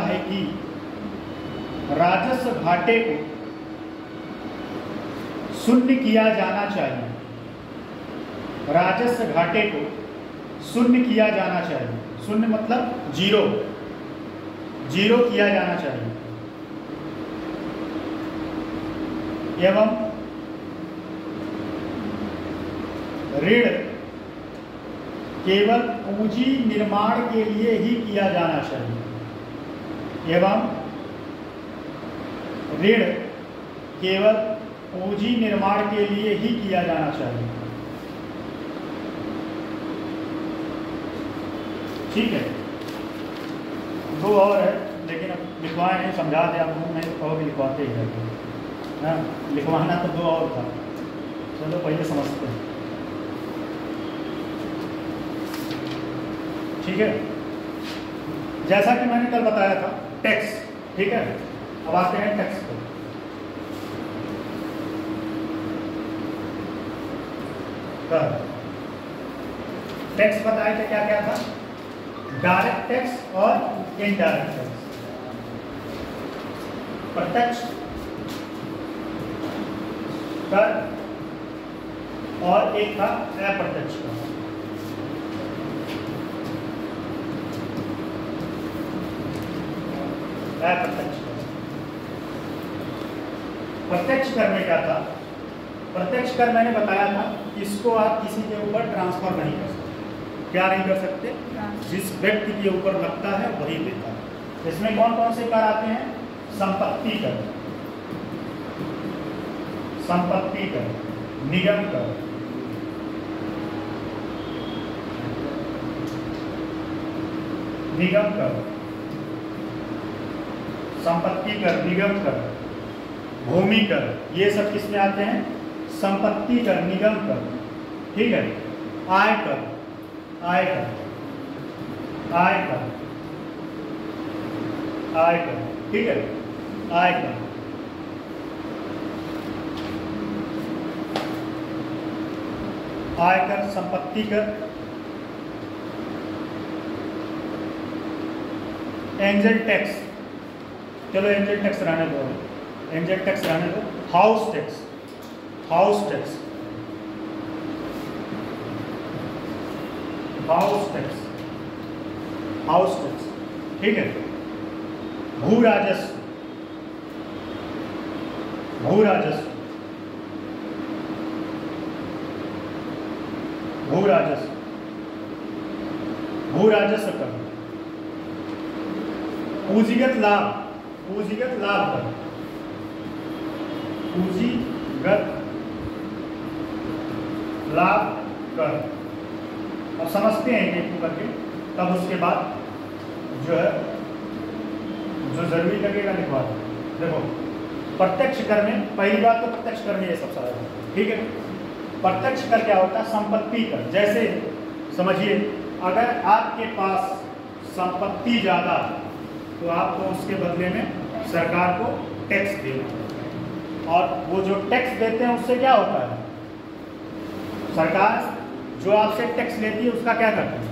है कि राजस्व घाटे को शून्य किया जाना चाहिए। राजस्व घाटे को शून्य किया जाना चाहिए। शून्य मतलब जीरो किया जाना चाहिए। एवं ऋण केवल पूंजी निर्माण के लिए ही किया जाना चाहिए। एवं ऋण केवल पूंजी निर्माण के लिए ही किया जाना चाहिए। ठीक है, दो और है लेकिन अब लिखवाए नहीं, समझा दिया आपको, नहीं तो कहोगे लिखवाते ही रहते हैं। लिखवाना तो दो और था। चलो पहले समझते हैं। ठीक है, जैसा कि मैंने कल बताया था टैक्स। ठीक है, अब आते हैं टैक्स को। टैक्स बताए थे क्या क्या था? डायरेक्ट टैक्स और इनडायरेक्ट टैक्स। प्रत्यक्ष कर और एक था अप्रत्यक्ष कर। अप्रत्यक्ष कर, प्रत्यक्ष कर में क्या था? प्रत्यक्ष कर मैंने बताया था कि इसको आप किसी के ऊपर ट्रांसफर नहीं कर सकते। क्या नहीं कर सकते? जिस व्यक्ति के ऊपर लगता है वही देता है। इसमें कौन कौन से कर आते हैं? संपत्ति कर, संपत्ति कर, निगम कर, निगम कर, संपत्ति कर, निगम कर, भूमि कर, ये सब किसमें आते हैं? संपत्ति कर, निगम कर। ठीक है। आय कर, आय कर, आय कर, आय कर। ठीक है। आय कर, आय कर, संपत्ति कर, एंजल टैक्स। चलो एंजल टैक्स रहने दो, एंजल टैक्स रहने दो। House tax, house tax, house tax, house tax. ठीक है। भू राजस्व, भू राजस्व, भू राजस्व, भू राजस्व कर, पूंजीगत लाभ, पूंजीगत लाभ कर, पूंजीगत लाभ कर। अब समझते हैं एक करके, तब उसके बाद जो है जो जरूरी लगेगा लिखवा दो। देखो प्रत्यक्ष कर में पहली बात तो प्रत्यक्ष कर में ये सब सारा है। ठीक है। प्रत्यक्ष कर क्या होता है? संपत्ति कर। जैसे समझिए अगर आपके पास संपत्ति ज़्यादा तो आपको उसके बदले में सरकार को टैक्स देना, और वो जो टैक्स देते हैं उससे क्या होता है? सरकार जो आपसे टैक्स लेती है उसका क्या करती है?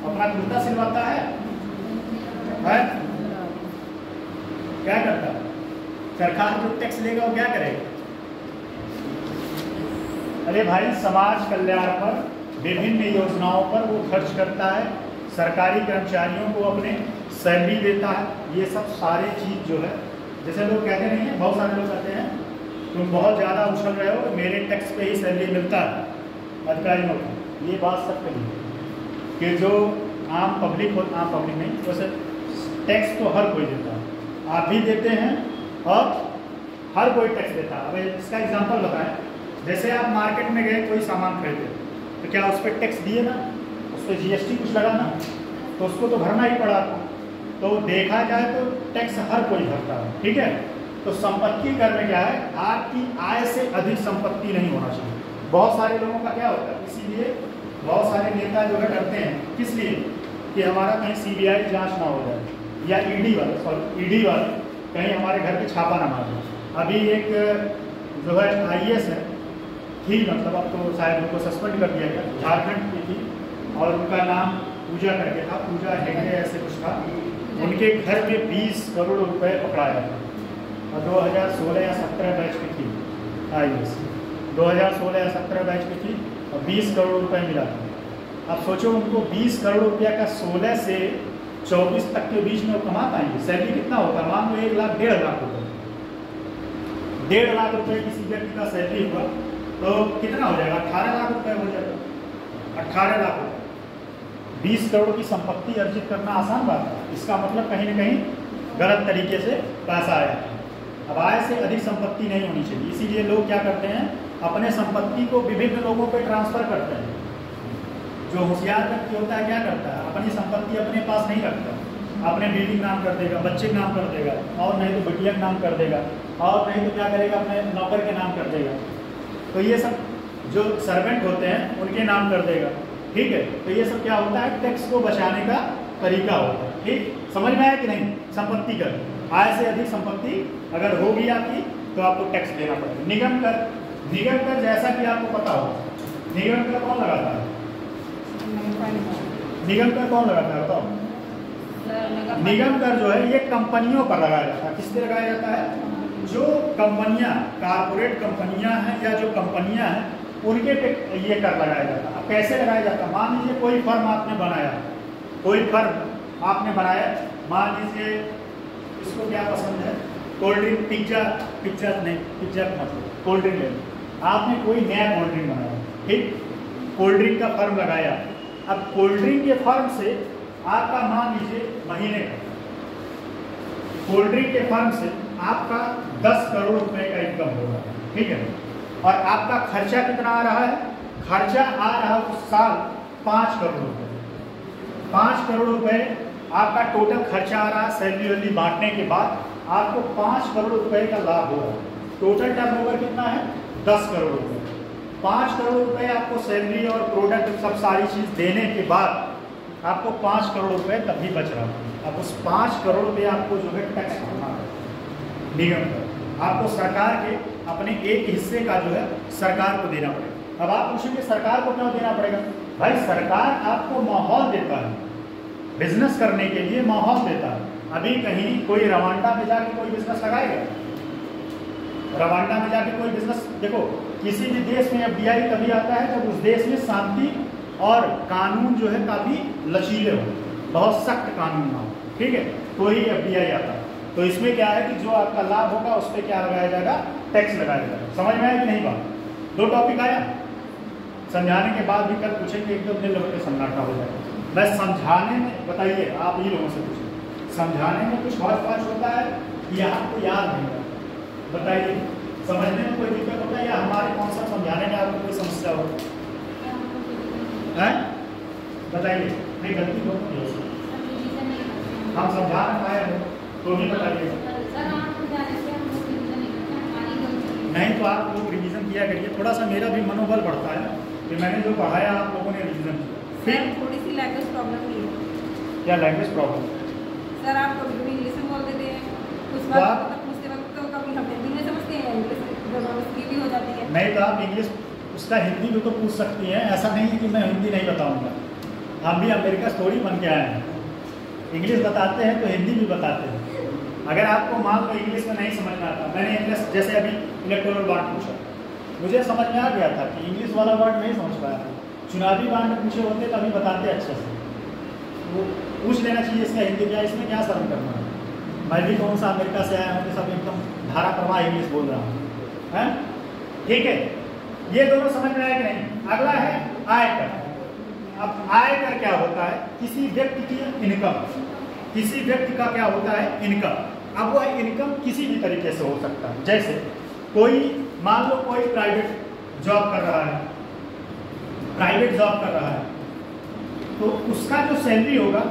अपना कुर्ता सिलवाता है? क्या करता है? सरकार जो टैक्स लेगा वो क्या करेगा? अरे भाई समाज कल्याण पर, विभिन्न योजनाओं पर वो खर्च करता है, सरकारी कर्मचारियों को अपने सैलरी देता है। ये सब सारे चीज़ जो है, जैसे लोग कहते नहीं हैं, बहुत सारे लोग कहते हैं तुम बहुत ज़्यादा उछल रहे हो, मेरे टैक्स पे ही सैलरी मिलता है अधिकारियों को। ये बात सब कही कि जो आम पब्लिक हो, आम पब्लिक नहीं, वैसे टैक्स तो हर कोई देता है, आप भी देते हैं और हर कोई टैक्स देता है। अब इसका एग्जांपल बताएं, जैसे आप मार्केट में गए कोई सामान खरीदे तो क्या उस पर टैक्स दिए ना, उस पर जीएसटी कुछ लगा ना, तो उसको तो भरना ही पड़ा। तो देखा जाए तो टैक्स हर कोई भरता है। ठीक है। तो संपत्ति कर में क्या है? आपकी आय से अधिक संपत्ति नहीं होना चाहिए। बहुत सारे लोगों का क्या होता है, इसीलिए बहुत सारे नेता जो है डरते हैं, किस लिए? कि हमारा कहीं सीबीआई जांच ना हो जाए, या ईडी वाले कहीं हमारे घर पे छापा ना मार जाए। अभी एक जो है आईएएस है थी, मतलब अब तो शायद उनको सस्पेंड कर दिया गया, झारखंड की थी, और उनका नाम पूजा करके था, पूजा हेगड़े ऐसे कुछ था। उनके घर में 20 करोड़ रुपए पकड़ाया था, और 2016 या 17 बैच की थी आईएएस, 2016 या 17 बैच की थी, और 20 करोड़ रुपए मिला था। अब सोचो उनको 20 करोड़ रुपया का 16 से 24 तक के बीच में वो कमा पाएंगे? सैलरी कितना होगा? मान लो 1 लाख 1.5 लाख रुपये, 1.5 लाख रुपये किसी व्यक्ति का सैलरी हुआ तो कितना हो जाएगा? 18 लाख रुपये हो जाएगा। 18 लाख रुपये, 20 करोड़ की संपत्ति अर्जित करना आसान बात है। इसका मतलब कहीं ना कहीं गलत तरीके से पैसा आया। अब आय से अधिक संपत्ति नहीं होनी चाहिए, इसीलिए लोग क्या करते हैं, अपने संपत्ति को विभिन्न लोगों पर ट्रांसफर करते हैं। जो होशियार व्यक्ति होता है क्या करता है? अपनी संपत्ति अपने पास नहीं रखता, अपने बेटी के नाम कर देगा, बच्चे के नाम कर देगा, और नहीं तो बिटिया के नाम कर देगा, और नहीं तो क्या करेगा, अपने नौकर के नाम कर देगा। तो ये सब जो सर्वेंट होते हैं उनके नाम कर देगा। ठीक है। तो ये सब क्या होता है? टैक्स को बचाने का तरीका होता है। ठीक, समझ में आया कि नहीं? संपत्ति कर, आय से अधिक संपत्ति अगर होगी आपकी तो आपको टैक्स देना पड़ेगा। निगम कर, निगम कर जैसा कि आपको पता हो, निगम कर कौन लगाता है? निगम कर कौन लगाता है बताओ? निगम कर जो है ये कंपनियों पर लगाया जाता है। किस पे लगाया जाता है? जो कंपनियां, कारपोरेट कंपनियां हैं या जो कंपनियां हैं उनके पे ये कर लगाया जाता। अब कैसे लगाया जाता? मान लीजिए कोई फर्म आपने बनाया, कोई फर्म आपने बनाया, मान लीजिए इसको क्या पसंद है, कोल्ड ड्रिंक, पिज्जा नहीं, पिज्जा मतलब कोल्ड ड्रिंक ले, आपने कोई नया कोल्ड ड्रिंक बनाया, ठीक, कोल्ड ड्रिंक का फर्म लगाया। अब कोल्ड ड्रिंक के फर्म से आपका मान लीजिए महीने का, कोल्ड ड्रिंक के फर्म से आपका 10 करोड़ रुपए का इनकम होगा, ठीक है। और आपका खर्चा कितना आ रहा है? खर्चा आ रहा है उस साल 5 करोड़ रुपए। 5 करोड़ रुपए आपका टोटल खर्चा आ रहा है, सैलरी वैलरी बांटने के बाद आपको 5 करोड़ रुपए का लाभ हो रहा है। टोटल टर्नओवर कितना है? 10 करोड़ रुपए। 5 करोड़ रुपए आपको सैलरी और प्रोडक्ट सब सारी चीज़ देने के बाद आपको 5 करोड़ रुपए तभी बच रहा है। अब उस 5 करोड़ रुपये आपको जो है टैक्स भरना है निगम का, आपको सरकार के अपने एक हिस्से का जो है सरकार को देना पड़ेगा। अब आप पूछेंगे सरकार को क्यों देना पड़ेगा? भाई सरकार आपको माहौल देता है, बिजनेस करने के लिए माहौल देता है। अभी कहीं कोई रवांडा में जाके कोई बिजनेस लगाएगा? रवांडा में जाके कोई बिजनेस, देखो किसी भी देश में FDI तभी आता है जब उस देश में शांति और कानून जो है काफ़ी लचीले हो, बहुत सख्त कानून ना हो, ठीक है, तो ही FDI आता है। तो इसमें क्या है कि जो आपका लाभ होगा उस पर क्या लगाया जाएगा? टैक्स लगाया जाएगा। समझ में आया कि नहीं बात? 2 टॉपिक आया, समझाने के बाद भी कल पूछेंगे एकदम दिल लग के सन्नाटा हो जाएगा। मैं समझाने में, बताइए आप ही लोगों से पूछिए, समझाने में कुछ हौच-पौच होता है या आपको याद नहीं होता? बताइए, समझने में कोई दिक्कत होता है या हमारे कॉन्सेप्ट समझाने में आपको कोई समस्या हो? हैं? बताइए, नहीं गलती हो हम समझा नहीं पाए हो तो भी बताइए। नहीं तो आप लोग रिवीजन किया करिए, थोड़ा सा मेरा भी मनोबल बढ़ता है कि मैंने जो पढ़ाया आप लोगों ने रिवीजन किया। फिर थोड़ी सी लैंग्वेज प्रॉब्लम भी है। क्या लैंग्वेज प्रॉब्लम? सर आप कभी इंग्लिश में बोल देते हैं, कुछ तो बात पूछते वक्त तो कभी हम हिंदी में समझते हैं, इंग्लिश भी हो जाती है। नहीं तो आप इंग्लिश उसका हिंदी में तो पूछ सकती हैं, ऐसा नहीं है कि मैं हिंदी नहीं बताऊँगा। हम भी अमेरिका थोड़ी बन के आए हैं, इंग्लिश बताते हैं तो हिंदी भी बताते हैं। अगर आपको मान लो इंग्लिश में नहीं समझ में आता, मैंने इंग्लिश जैसे अभी इलेक्टोरल बॉन्ड पूछा, मुझे समझ में आ गया था कि इंग्लिश वाला वर्ड नहीं समझ पाया था, चुनावी बॉन्ड पूछे होते तभी बताते अच्छे से, वो पूछ लेना चाहिए इसका हिंदी क्या, इसमें क्या शर्म करना है। मैं भी कौन सा अमेरिका से आया हूँ कि सब एकदम धारा प्रवाह इंग्लिश बोल रहा हूँ, है ठीक है। ये दोनों समझ में आया कि नहीं? अगला है आयकर। अब आयकर क्या होता है? किसी व्यक्ति की इनकम, किसी व्यक्ति का क्या होता है? इनकम। अब वह इनकम किसी भी तरीके से हो सकता है, जैसे कोई मान लो कोई प्राइवेट जॉब कर रहा है, प्राइवेट जॉब कर रहा है तो उसका जो सैलरी होगा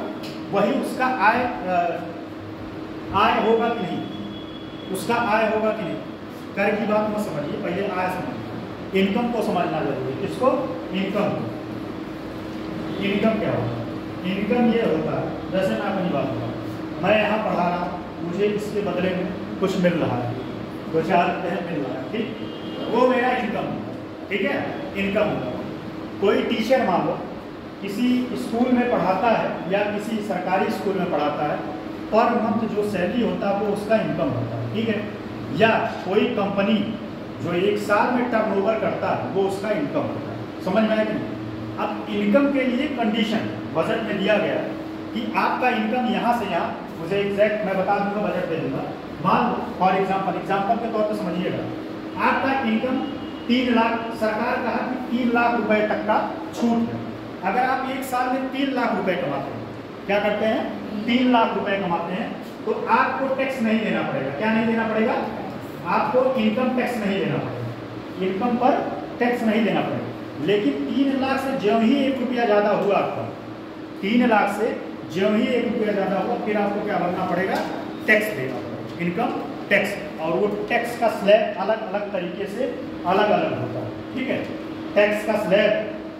वही उसका आय होगा कि नहीं? उसका आय होगा कि नहीं? कर की बात मत समझिए, पहले आय समझिए, इनकम को समझना जरूरी है। किसको? इनकम। इनकम क्या होता है? इनकम ये होता है, जैसे मैं अपनी बात बताऊँ, मैं यहाँ पढ़ा रहा हूँ, मुझे इसके बदले में कुछ मिल रहा है, 2-4 रुपये मिल रहा है, ठीक, वो मेरा इनकम होगा, ठीक है, इनकम होगा। कोई टीचर मान लो किसी स्कूल में पढ़ाता है या किसी सरकारी स्कूल में पढ़ाता है, पर मंथ जो सैलरी होता है वो उसका इनकम होता है, ठीक है। या कोई कंपनी जो 1 साल में टर्नओवर करता है वो उसका इनकम होता है। समझ में आया कि नहीं? अब इनकम के लिए कंडीशन बजट में दिया गया कि आपका इनकम यहाँ से यहाँ, मुझे एग्जैक्ट मैं बता दूंगा, बजट दे दूंगा। मान लो फॉर एग्जाम्पल के तौर पर समझिएगा, आपका इनकम 3 लाख, सरकार कहा कि 3 लाख रुपए तक का छूट है। अगर आप 1 साल में 3 लाख रुपए कमाते हैं, क्या करते हैं? 3 लाख रुपए कमाते हैं, तो आपको टैक्स नहीं देना पड़ेगा। क्या नहीं देना पड़ेगा? आपको इनकम टैक्स नहीं देना पड़ेगा, इनकम पर टैक्स नहीं देना पड़ेगा। लेकिन 3 लाख से जो ही 1 रुपया ज़्यादा हुआ आपका, 3 लाख से जो ही 1 रुपया ज़्यादा हुआ, फिर आपको क्या भरना पड़ेगा? टैक्स देना पड़ेगा, इनकम टैक्स। और वो टैक्स का स्लैब अलग अलग तरीके से अलग अलग होता है, ठीक है। टैक्स का स्लैब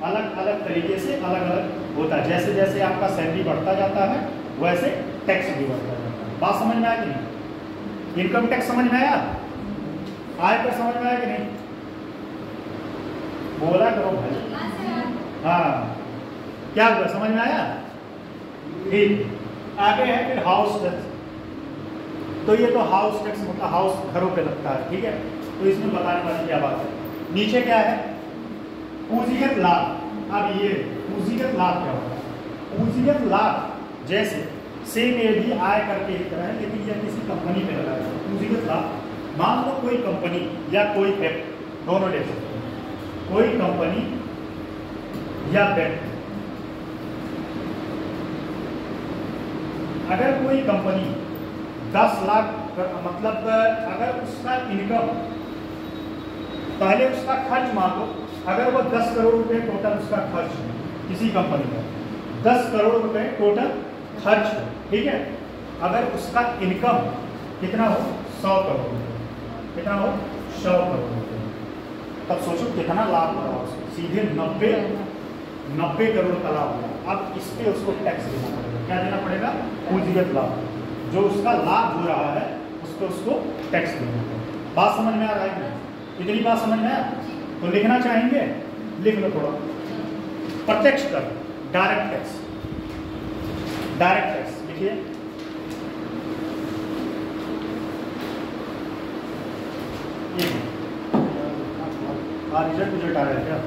अलग अलग तरीके से अलग अलग होता है। जैसे जैसे आपका सैलरी बढ़ता जाता है वैसे टैक्स भी बढ़ता जाता है। बात समझ में आया कि नहीं? इनकम टैक्स समझ में आया? आयकर समझ में आया कि नहीं? बोला करो भाई। हाँ, क्या हुआ? समझ में आया? ठीक। आगे है फिर हाउस टैक्स। तो ये तो हाउस टैक्स मतलब हाउस घरों पे लगता है, ठीक है। तो इसमें बताने वाली क्या बात है? नीचे क्या है? पूंजीगत लाभ। अब ये पूंजीगत लाभ क्या होता है? पूंजीगत लाभ जैसे सेम ये भी आय करके ही तरह है, लेकिन यह किसी कंपनी में लगा है। पूंजीगत लाभ मान लो कोई कंपनी या कोई व्यक्ति, दोनों ले सकते हैं, कोई कंपनी या व्यक्ति, अगर कोई कंपनी 10 लाख मतलब अगर उसका इनकम पहले उसका खर्च मान लो, अगर वो 10 करोड़ रुपए टोटल उसका खर्च है किसी कंपनी का, 10 करोड़ रुपए टोटल खर्च है, ठीक है। अगर उसका इनकम कितना हो 100 करोड़ रुपए, कितना हो 100 करोड़ रुपए, तब सोचो कितना लाभ हो रहा है उसको, सीधे 90 करोड़ का लाभ होगा। अब इस पे उसको टैक्स देना पड़ेगा। क्या देना पड़ेगा? पूंजीगत लाभ, जो उसका लाभ हो रहा है उस पर उसको टैक्स देना पड़ेगा। बात समझ में आ रहा है? इतनी बात समझ में आया तो लिखना चाहेंगे, लिख लो थोड़ा। प्रत्यक्ष कर, डायरेक्ट टैक्स, डायरेक्ट टैक्स लिखिए। रिजल्ट आ रहा है क्या?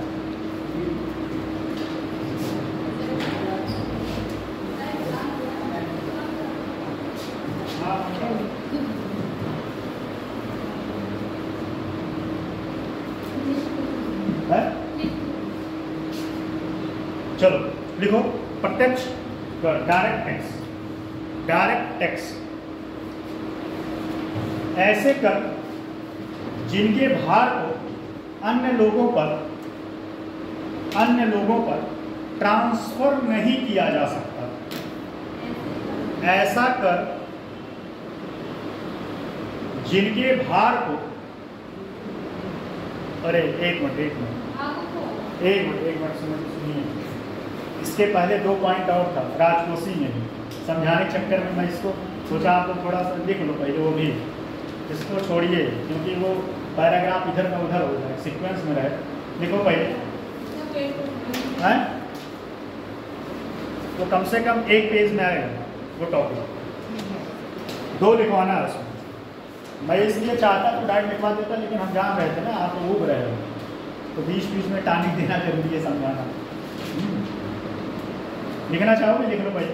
है? चलो लिखो प्रत्यक्ष कर, डायरेक्ट टैक्स। डायरेक्ट टैक्स ऐसे कर जिनके भार को अन्य लोगों पर ट्रांसफर नहीं किया जा सकता। ऐसा कर जिनके भार को, अरे एक मिनट सुनिए, इसके पहले 2 पॉइंट और था राजकोषी में भी, समझाने के चक्कर में मैं इसको सोचा आपको थोड़ा सा लिख लो पहले, वो भी इसको छोड़िए क्योंकि वो पैराग्राफ इधर का उधर हो जाए, सीक्वेंस में रहे। लिखो पहले हैं, वो कम से कम 1 पेज में आएगा वो टॉपिक, 2 लिखवाना है उसमें। मैं इसलिए चाहता तो डायरेक्ट लिखवा देता, लेकिन हम जान रहे थे ना आप ऊब रहे हो, तो बीच में टाइमिंग देना जरूरी है, समझाना। लिखना चाहोगे? लिख लो भाई,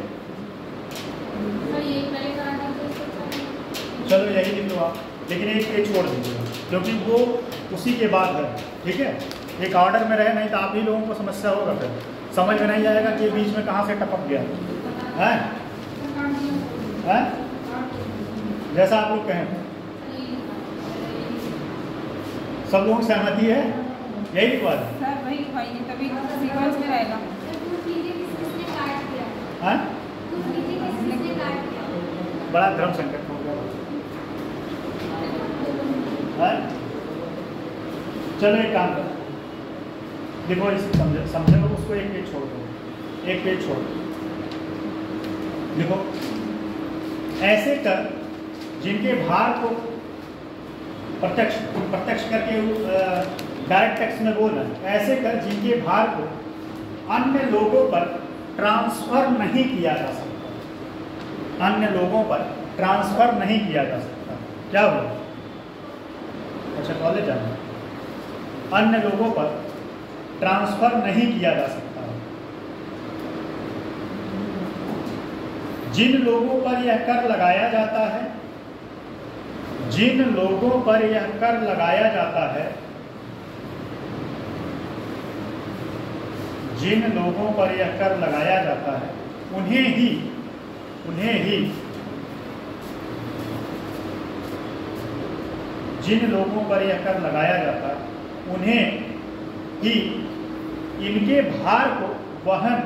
चलो यही लिख लो आप, लेकिन एक पेज छोड़ दीजिएगा क्योंकि वो उसी के बाद है, ठीक है। एक ऑर्डर में रहे, नहीं तो आप ही लोगों को समस्या होगा, फिर समझ में नहीं आएगा कि बीच में कहाँ से टपक गया है, जैसा आप लोग कहें। सब लोग सहमति है? यही लिखवा दें सर, वही लिखवाइए तभी सीक्वेंस में रहेगा। हाँ? बड़ा धर्म संकट हो गया। चलो एक काम करो, देखो इसे समझे लो, उसको एक पेज छोड़ दो, एक पेज छोड़ दो। लिखो ऐसे कर जिनके भार को प्रत्यक्ष करके डायरेक्ट टैक्स में बोल रहे हैं, ऐसे कर जिनके भार को अन्य लोगों पर ट्रांसफर नहीं किया जा सकता। अन्य लोगों पर ट्रांसफर नहीं किया जा सकता। क्या हुआ? अच्छा कॉलेज जाना, अन्य लोगों पर ट्रांसफर नहीं किया जा सकता। जिन लोगों पर यह कर लगाया जाता है, जिन लोगों पर यह कर लगाया जाता है, जिन लोगों पर यह कर लगाया जाता है, उन्हें ही जिन लोगों पर यह कर लगाया जाता है, उन्हें ही इनके भार को वहन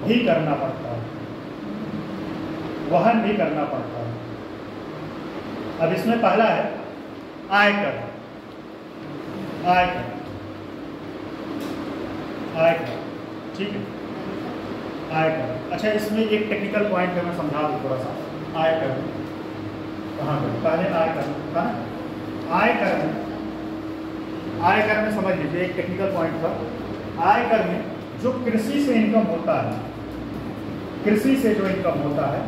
भी करना पड़ता है, वहन भी करना पड़ता है। अब इसमें पहला है आयकर, ठीक है, आयकर। अच्छा इसमें एक टेक्निकल पॉइंट है, मैं समझा दूँ थोड़ा सा। आयकर कहाँ गए? पहले आयकर था ना, आयकर में समझ लीजिए एक टेक्निकल पॉइंट था। आयकर में जो कृषि से इनकम होता है, कृषि से जो इनकम होता है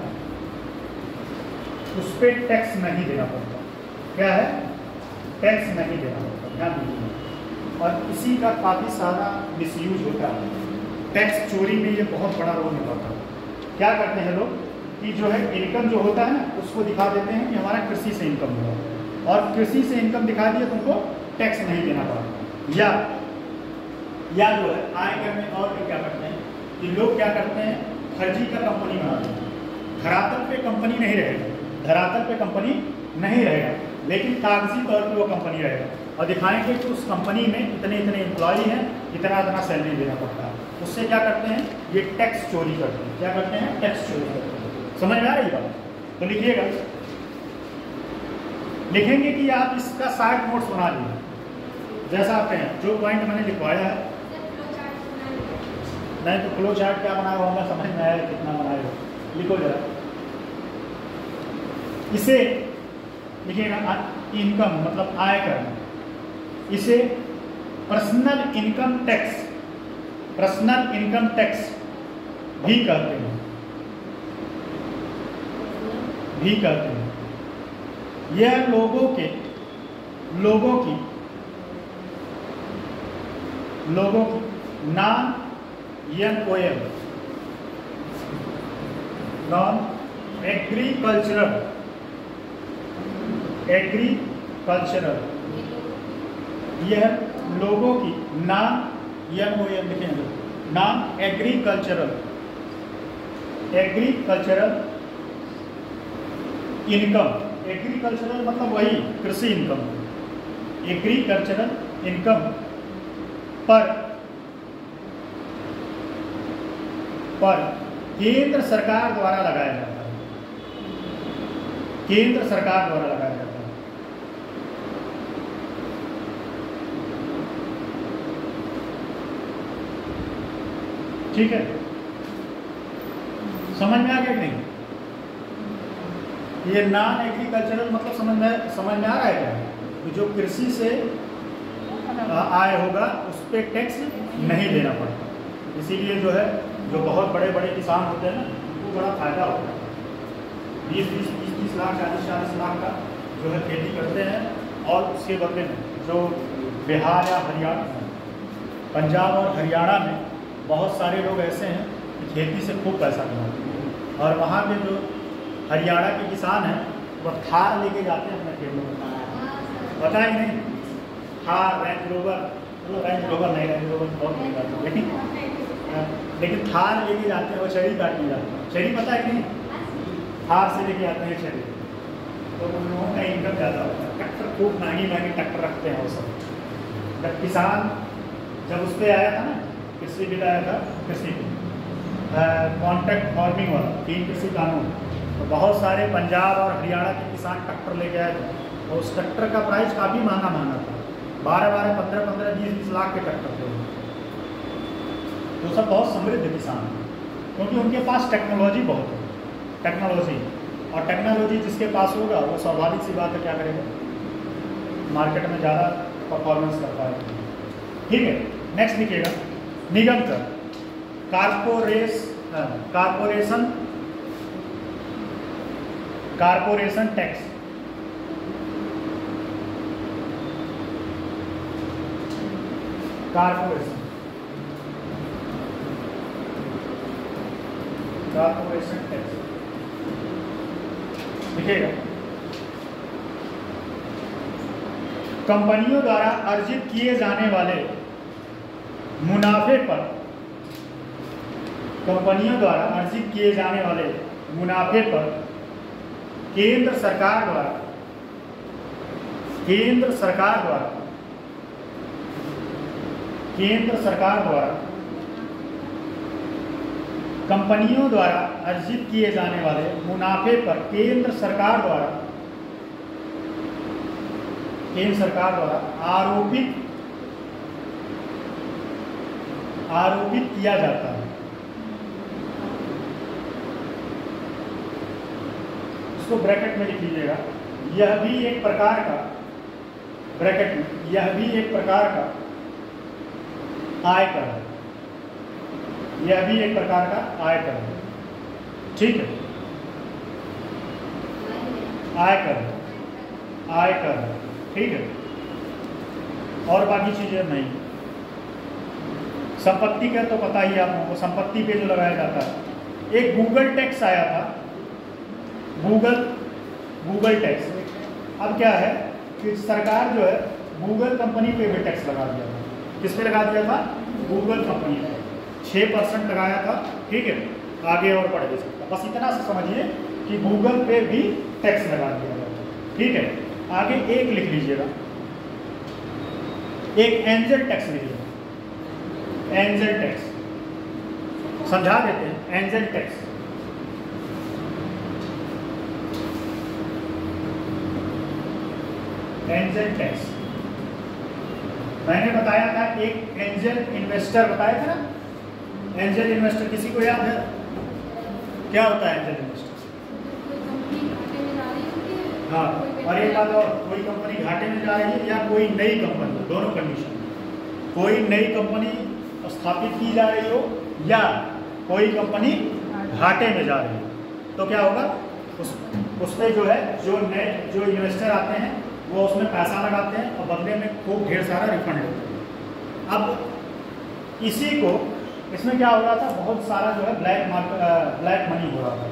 उस पर टैक्स नहीं देना पड़ता। क्या है, टैक्स नहीं देना होता, ध्यान दीजिए। और इसी का काफ़ी सारा मिसयूज होता है, टैक्स चोरी में ये बहुत बड़ा रोल निभाता है। क्या करते हैं लोग कि जो है इनकम जो होता है ना उसको दिखा देते हैं कि हमारा कृषि से इनकम हुआ, और कृषि से इनकम दिखा दिया तो उनको टैक्स नहीं देना पड़ा। या जो है आयकर में और क्या करते हैं कि लोग क्या करते हैं, फर्जी का कंपनी बनाते हैं। धरातल पे कंपनी नहीं रहेगा, धरातल पे कंपनी नहीं रहेगा, लेकिन कागजी तौर पे वो कंपनी रहेगा, और दिखाएंगे कि उस कंपनी में इतने इतने एम्प्लॉई हैं, इतना इतना सैलरी देना पड़ता है। उससे क्या करते हैं, ये टैक्स चोरी करते हैं। क्या करते हैं, टैक्स चोरी करते हैं। समझ में आ रही बात? तो लिखिएगा, लिखेंगे कि आप इसका शार्ट नोट्स बना लीजिए जैसा आप कहें, जो पॉइंट मैंने लिखवाया है। नहीं तो फ्लो चार्ट क्या बनाया होगा, समझ में आया कितना बनाया हो, लिखो जरा। इसे लिखिएगा इनकम मतलब आयकर, इसे personal income tax, personal income tax भी कहते हैं, भी कहते हैं। यह लोगों की नॉन NOM नॉन एग्रीकल्चरल यह लोगों की नॉन NOM लिखेंगे, नॉन एग्रीकल्चरल इनकम। एग्रीकल्चरल मतलब वही कृषि इनकम, एग्रीकल्चरल इनकम पर केंद्र सरकार द्वारा लगाया जाता है, केंद्र सरकार द्वारा लगाया जाता है। ठीक है, समझ में आ गया कि नहीं? ये नॉन एग्रीकल्चरल मतलब समझ में आ रहा है क्या? जो कृषि से आय होगा उस पर टैक्स नहीं देना पड़ता। इसीलिए जो है जो बहुत बड़े बड़े किसान होते हैं ना, उनको बड़ा फायदा होता है। 20 लाख 40 लाख का जो है खेती करते हैं, और उसके बदले में जो बिहार या हरियाणा, पंजाब और हरियाणा में बहुत सारे लोग ऐसे हैं कि खेती से खूब पैसा कमाते हैं, और वहाँ के जो हरियाणा के किसान हैं वह थार लेके जाते हैं अपने खेतों में, पता ही नहीं, थार रेंज रोवर नहीं, रेंज रोवर बहुत नहीं जाते, लेकिन थार लेके जाते हैं, वो चरी काटने जाते हैं। चरी पता है कि नहीं, थार से लेके आते हैं चरी, तो उन लोगों का इनकम ज़्यादा होता है। ट्रैक्टर खूब महंगी ट्रैक्टर रखते हैं वो सब। जब किसान जब उस पर आया था ना, कृषि बिल आया था, कृषि कॉन्ट्रैक्ट फार्मिंग वाला 3 कृषि कानून, तो बहुत सारे पंजाब और हरियाणा के किसान ट्रैक्टर लेके आए थे, और उस ट्रैक्टर का प्राइस काफ़ी महंगा था, 12 15 20 लाख के ट्रैक्टर थे। तो सब बहुत समृद्ध किसान हैं, क्योंकि उनके पास टेक्नोलॉजी बहुत है, और टेक्नोलॉजी जिसके पास होगा वो स्वाभाविक सी बात है क्या करेगा, मार्केट में ज़्यादा परफॉर्मेंस कर पाएगा। ठीक है, नेक्स्ट लिखिएगा, निगम कर, कारपोरेशन टैक्स, कारपोरेशन टैक्स लिखिएगा। कंपनियों द्वारा अर्जित किए जाने वाले मुनाफे पर, कंपनियों द्वारा अर्जित किए जाने वाले मुनाफे पर केंद्र सरकार द्वारा कंपनियों द्वारा अर्जित किए जाने वाले मुनाफे पर केंद्र सरकार द्वारा आरोपित किया जाता है। इसको ब्रैकेट में लिख लीजिएगा, यह भी एक प्रकार का, ब्रैकेट में, यह भी एक प्रकार का आयकर है, यह भी एक प्रकार का आयकर है। ठीक है, आयकर आयकर है, ठीक है। और बाकी चीज़ें नहीं। संपत्ति का तो पता ही आप लोगों को, संपत्ति पे जो लगाया जाता है। एक गूगल टैक्स आया था, गूगल टैक्स। अब क्या है कि सरकार जो है गूगल कंपनी पे भी टैक्स लगा दिया था। किस पे लगा दिया था? गूगल कंपनी पे 6% लगाया था, ठीक है। आगे और बढ़ भी सकता, बस इतना से समझिए कि गूगल पे भी टैक्स लगा दिया था, ठीक है। आगे एक लिख लीजिएगा, एक एंजल टैक्स लिख लीजिए। एंजल टैक्स समझा देते हैं। एंजल टैक्स एंजल टैक्स मैंने बताया था, एक एंजल इन्वेस्टर बताया था ना। एंजल इन्वेस्टर किसी को याद है क्या होता है एंजल इन्वेस्टर? हाँ, और एक बात और, कोई कंपनी घाटे में जा रही है या कोई नई कंपनी, दोनों कंडीशन। कोई नई कंपनी स्थापित की जा रही हो या कोई कंपनी घाटे में जा रही हो, तो क्या होगा? उस पर जो है जो इन्वेस्टर आते हैं वो उसमें पैसा लगाते हैं और बदले में खूब ढेर सारा रिफंड लेते हैं। अब इसी को, इसमें क्या हो रहा था, बहुत सारा जो है ब्लैक मनी हो रहा था।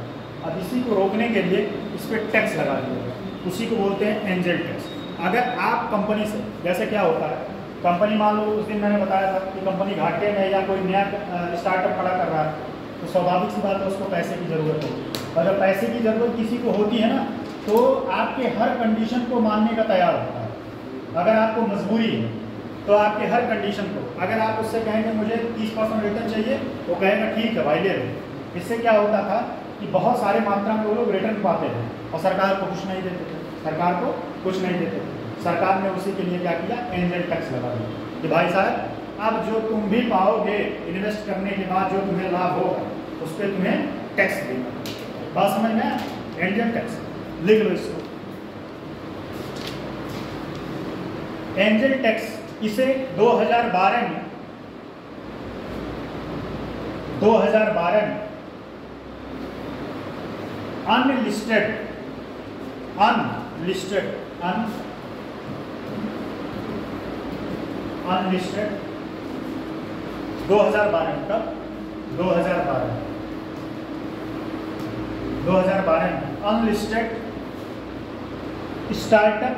अब इसी को रोकने के लिए इस पर टैक्स लगा दिया गया, उसी को बोलते हैं एंजल टैक्स। अगर आप कंपनी से, जैसे क्या होता है, कंपनी मान लो उस दिन मैंने बताया था कि कंपनी घाटे में या कोई नया स्टार्टअप खड़ा कर रहा है, तो स्वाभाविक सी बात है उसको पैसे की ज़रूरत होगी। और जब पैसे की ज़रूरत किसी को होती है ना, तो आपके हर कंडीशन को मानने का तैयार होता है। अगर आपको मजबूरी है तो आपके हर कंडीशन को, अगर आप उससे कहेंगे मुझे 30% रिटर्न चाहिए, वो कहेगा ठीक है भाई ले लो। इससे क्या होता था कि बहुत सारे मात्रा में वो लोग रिटर्न पाते थे और सरकार को कुछ नहीं देते थे, सरकार को कुछ नहीं देते थे। सरकार ने उसी के लिए क्या किया? एंजल टैक्स लगा दिया कि भाई साहब अब जो तुम भी पाओगे इन्वेस्ट करने के बाद, जो तुम्हें लाभ होगा उस पर तुम्हें टैक्स देना। बात समझ में? एंजल टैक्स लिख लो इसको। एंजल टैक्स, इसे 2012 में अनलिस्टेड 2012 में, कब? 2012 में अनलिस्टेड स्टार्टअप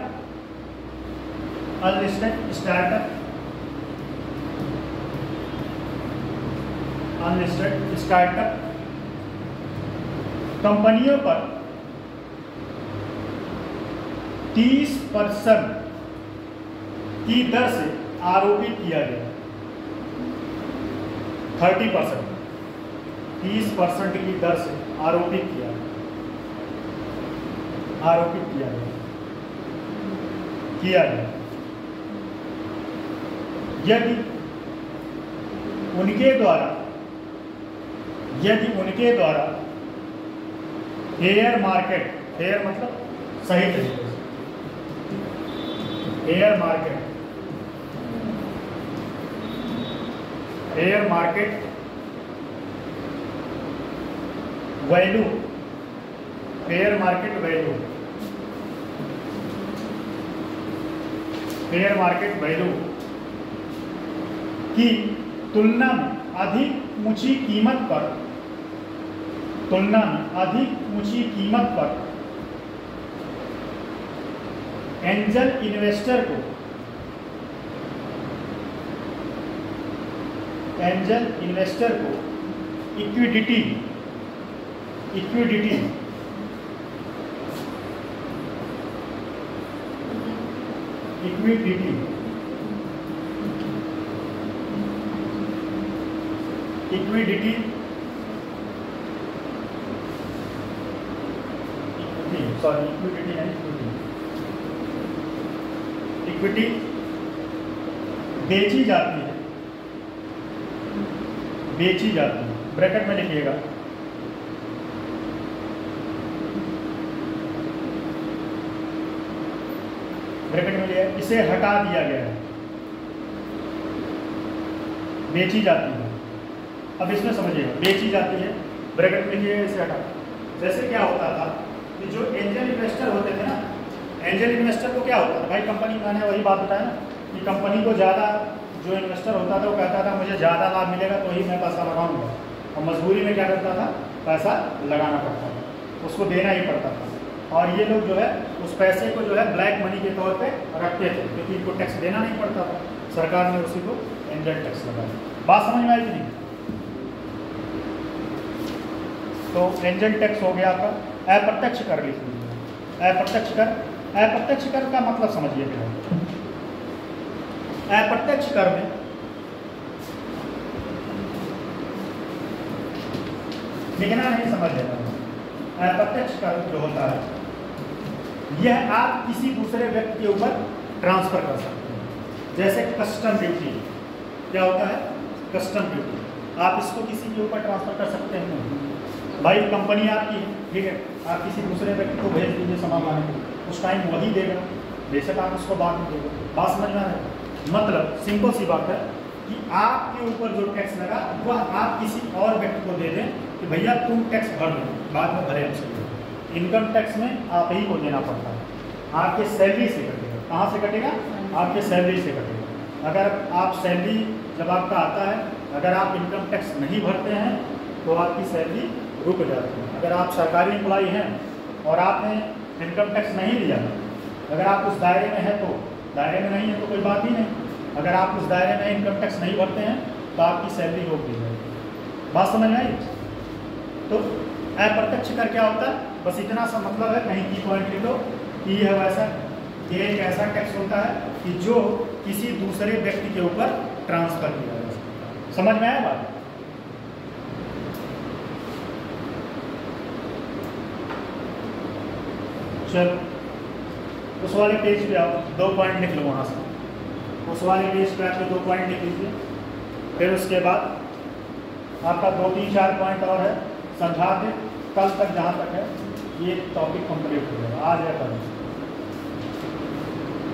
कंपनियों पर 30% की दर से आरोपित किया गया। 30% 30% की दर से आरोपित किया गया। यदि उनके द्वारा फेयर मार्केट, फेयर मतलब सही तरीके से, फेयर मार्केट वैल्यू की तुलना में अधिक ऊंची कीमत पर एंजल इन्वेस्टर को इक्विटी बेची जाती है, ब्रैकेट में लिखिएगा। ब्रैकेट में लिया, इसे हटा दिया गया है, बेची जाती है। अब इसमें समझिएगा, बेची जाती है, ब्रैकेट में लिखिएगा, इसे हटा। जैसे क्या होता था कि जो एंजल इन्वेस्टर होते थे ना, एंजल इन्वेस्टर को क्या होता था भाई, कंपनी, मैंने वही बात बताया ना कि कंपनी को ज़्यादा जो इन्वेस्टर होता था वो कहता था मुझे ज़्यादा लाभ मिलेगा तो ही मैं पैसा लगाऊंगा, और मजबूरी में क्या करता था, पैसा लगाना पड़ता था, उसको देना ही पड़ता था। और ये लोग जो है उस पैसे को जो है ब्लैक मनी के तौर पे रखते थे, क्योंकि इनको टैक्स देना नहीं पड़ता था, सरकार ने उसी को एंजल टैक्स लगाया। बात समझ में आई कि नहीं? तो एंजल टैक्स हो गया आपका। अप्रत्यक्ष कर लिख लीजिए, अप्रत्यक्ष कर। अप्रत्यक्ष कर का मतलब समझिए क्या है। अप्रत्यक्ष कर में लिखना नहीं, समझ लेना। अप्रत्यक्ष कर जो होता है यह आप किसी दूसरे व्यक्ति के ऊपर ट्रांसफर कर सकते हैं। जैसे कस्टम ड्यूटी क्या होता है, कस्टम ड्यूटी, आप इसको किसी के ऊपर ट्रांसफर कर सकते हैं। भाई कंपनी आपकी है, ठीक है, आप किसी दूसरे व्यक्ति को भेज दीजिए सामान लाने के लिए, उस टाइम वही देगा, बेशक आप उसको बाद में देगा। बात समझ में आ रहा है? मतलब सिंपल सी बात है कि आपके ऊपर जो टैक्स लगा वह आप किसी और व्यक्ति को दे दें कि भैया तुम टैक्स भर दो, बाद में भरे हमसे। इनकम टैक्स में आप ही को देना पड़ता है, आपके सैलरी से कटेगा। कहाँ से कटेगा? आपके सैलरी से कटेगा। अगर आप सैलरी जब आपका आता है, अगर आप इनकम टैक्स नहीं भरते हैं तो आपकी सैलरी रुक जाती है। अगर आप सरकारी एम्प्लॉई हैं और आपने इनकम टैक्स नहीं दिया, अगर आप उस दायरे में हैं तो, दायरे में नहीं है तो कोई बात ही नहीं। अगर आप उस दायरे में इनकम टैक्स नहीं भरते हैं तो आपकी सैलरी रोक दी जाएगी। बात समझ में आई? तो अप्रत्यक्ष कर क्या होता है, बस इतना सा मतलब है, कहीं की पॉइंट लिख लो कि यह वैसा, ये एक ऐसा टैक्स होता है कि जो किसी दूसरे व्यक्ति के ऊपर ट्रांसफर किया जा सकता है। समझ में आया बात? चलो उस वाले पेज पे आओ, 2 पॉइंट लिख लो वहाँ से। उस वाले पेज पे आके 2 पॉइंट लिख लीजिए। फिर उसके बाद आपका 2, 3, 4 पॉइंट और है, समझा के कल तक जहाँ तक है ये टॉपिक कंप्लीट हो जाएगा। आज या कल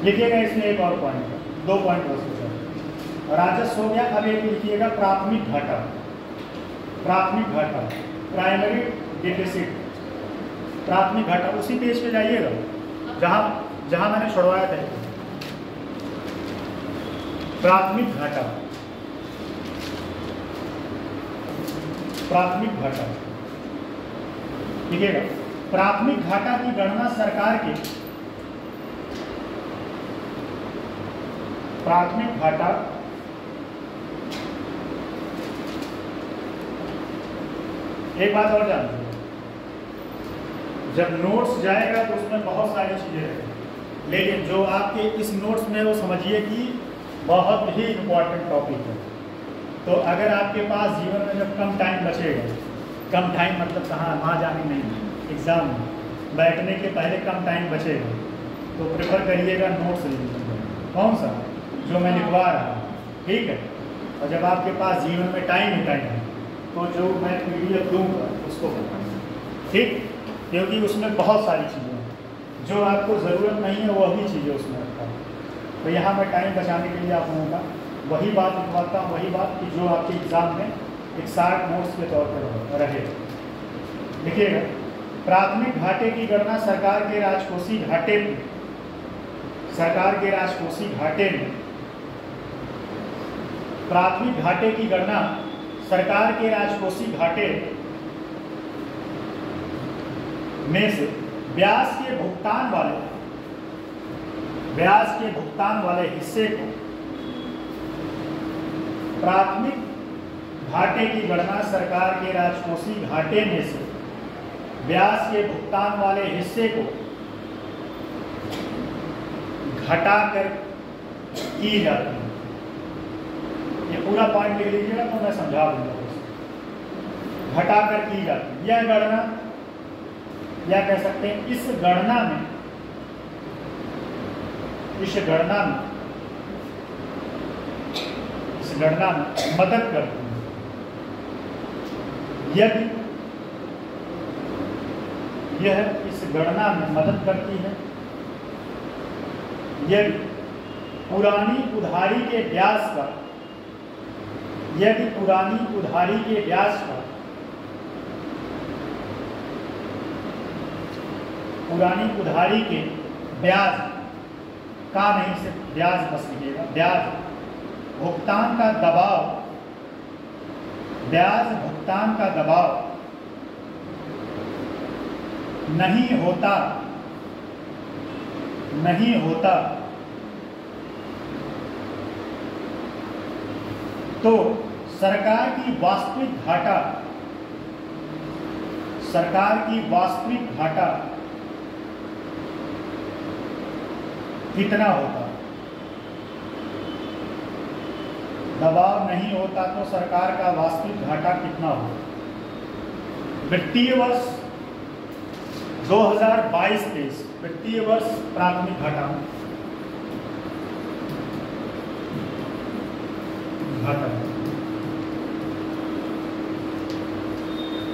लिखिएगा इसमें एक और पॉइंट है, 2 पॉइंट बस हो। राजस्व हो गया। अब एक लिखिएगा प्राथमिक घाटा। प्राथमिक घाटा, प्राइमरी डिफिसिट, प्राथमिक घाटा। उसी पेज पे जाइएगा जहाँ मैंने छुड़वाया था। प्राथमिक घाटा, प्राथमिक घाटा लिखिएगा। प्राथमिक घाटा की गणना सरकार के, प्राथमिक घाटा एक बात और जान लीजिए, जब नोट्स जाएगा तो उसमें बहुत सारी चीज़ें रहेंगी, लेकिन जो आपके इस नोट्स में वो समझिए कि बहुत ही इम्पोर्टेंट टॉपिक है। तो अगर आपके पास जीवन में जब कम टाइम बचेगा, कम टाइम मतलब कहाँ, वहाँ जाने नहीं, एग्ज़ाम में बैठने के पहले कम टाइम बचेगा, तो प्रेफर करिएगा नोट्स लीजिए। कौन सा? जो मैं लिखवा रहा हूँ, ठीक है। और जब आपके पास जीवन में टाइम ही टाइम है तो जो मैं PDF दूँगा उसको बताऊँगा, ठीक, क्योंकि उसमें बहुत सारी चीज़ें हैं जो आपको ज़रूरत नहीं है, वो भी चीज़ें उसमें रखता हूँ। तो यहाँ मैं टाइम बचाने के लिए आप लोगों का वही बात लिखवाता हूँ, वही बात कि जो आपके एग्ज़ाम में एक 60 नोट्स के तौर पर रहे। लिखिएगा, प्राथमिक घाटे की गणना सरकार के राजकोषीय घाटे में, सरकार के राजकोषीय घाटे में, प्राथमिक घाटे की गणना सरकार के राजकोषीय घाटे में से ब्याज के भुगतान वाले हिस्से को, प्राथमिक घाटे की गणना सरकार के राजकोषीय घाटे में से ब्याज के भुगतान वाले हिस्से को घटाकर की जाती है। ये पूरा पॉइंट लिख लीजिएगा तो मैं समझा दूंगा। घटाकर की जाती है यह गणना, या कह सकते हैं इस गणना में मदद करती है। यदि यह इस गणना में मदद करती है यदि पुरानी उधारी के ब्याज का, यदि पुरानी उधारी के ब्याज का, पुरानी उधारी के ब्याज का नहीं, सिर्फ ब्याज बस लिखिएगा। ब्याज भुगतान का दबाव, ब्याज भुगतान का दबाव नहीं होता, नहीं होता तो सरकार की वास्तविक घाटा, सरकार की वास्तविक घाटा कितना होता। दबाव नहीं होता तो सरकार का वास्तविक घाटा कितना होगा। वित्तीय वर्ष 2022-23 वित्तीय वर्ष प्राथमिक घाटा,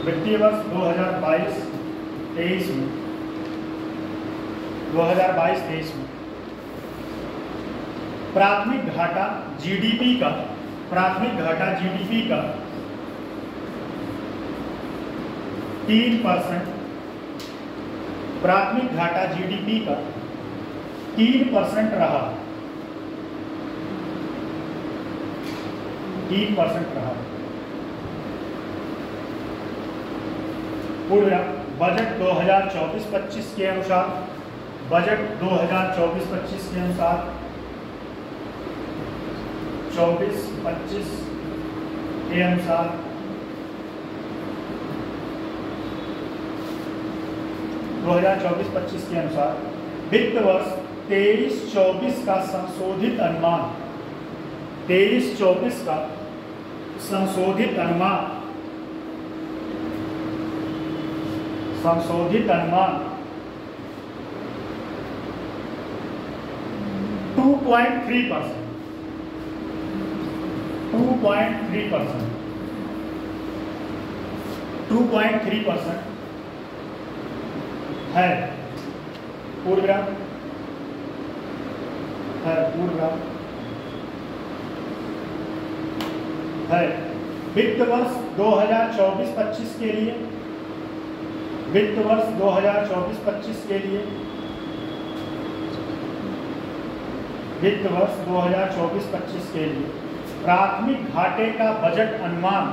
वित्तीय वर्ष 2022-23 में 2022-23 में प्राथमिक घाटा जीडीपी का, प्राथमिक घाटा जीडीपी का 3%, प्राथमिक घाटा जीडीपी का 3% रहा, 3% रहा। पूर्ण बजट 2024-25 के अनुसार, बजट 2024-25 के अनुसार 24-25 के अनुसार 2024-25 के अनुसार वित्त वर्ष 23-24 का संशोधित अनुमान, 23-24 का संशोधित अनुमान, संशोधित अनुमान 2.3%, 2.3% है। पूर्वग्राम है, पूर्वग्राम है। वित्त वर्ष 2024-25 के लिए, वित्त वर्ष 2024-25 के लिए, वित्त वर्ष 2024-25 के लिए प्राथमिक घाटे का बजट अनुमान,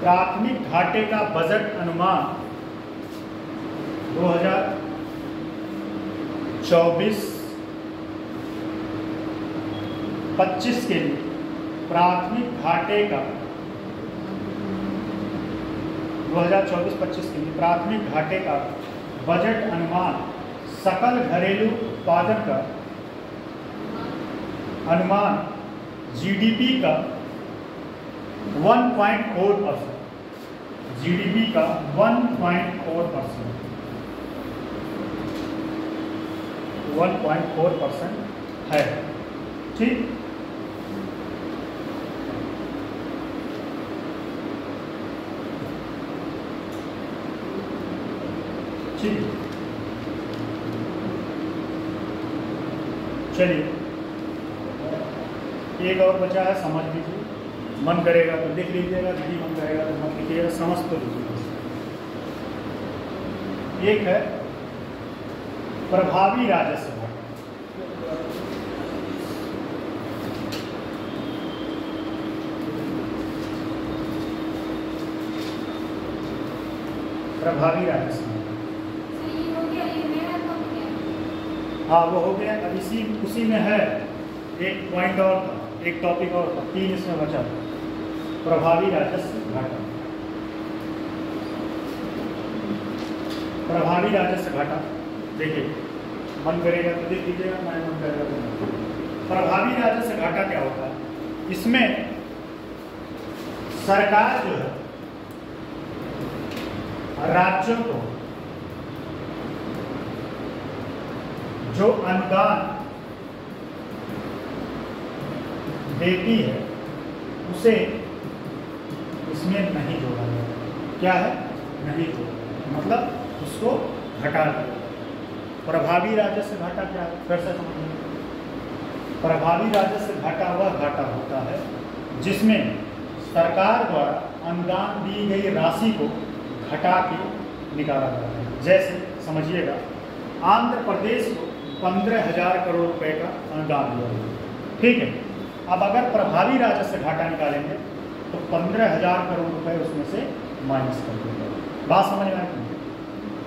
प्राथमिक घाटे का बजट अनुमान 2024-25 के लिए प्राथमिक घाटे का 2024-25 के लिए प्राथमिक घाटे का बजट अनुमान सकल घरेलू उत्पादन का अनुमान जीडीपी का 1.4%, जीडीपी का 1.4%, 1.4% है। ठीक, ठीक, चलिए एक और बचा है, समझ लीजिए। मन करेगा तो लिख लीजिएगा, नहीं मन करेगा तो मत लिखिएगा, समझ तो लीजिएगा। एक है प्रभावी राजस्व घाटा। प्रभावी राजस्व, हाँ वो हो गया। अब इसी उसी में है एक पॉइंट और था, एक टॉपिक और था, 3 इसमें बचा था। प्रभावी राजस्व घाटा, प्रभावी राजस्व घाटा देखिए, मन करेगा तो देख लीजिएगा, मैं मन करेगा तो नहीं। प्रभावी राजस्व घाटा क्या होता है? इसमें सरकार जो है राज्यों को जो अनुदान देती है उसे इसमें नहीं जोड़ा जाएगा। क्या है? नहीं जोड़ा, मतलब उसको घटा दिया। प्रभावी राजस्व घाटा क्या है? फिर से समझिए। प्रभावी राजस्व घाटा वह घाटा होता है जिसमें सरकार द्वारा अनुदान दी गई राशि को घटा के निकाला जाता है। जैसे समझिएगा, आंध्र प्रदेश को 15,000 करोड़ रुपए का अनुदान दिया गया। ठीक है, अब अगर प्रभावी राजस्व घाटा निकालेंगे तो 15,000 करोड़ रुपए उसमें से माइनस कर देंगे। बात समझ में आती है।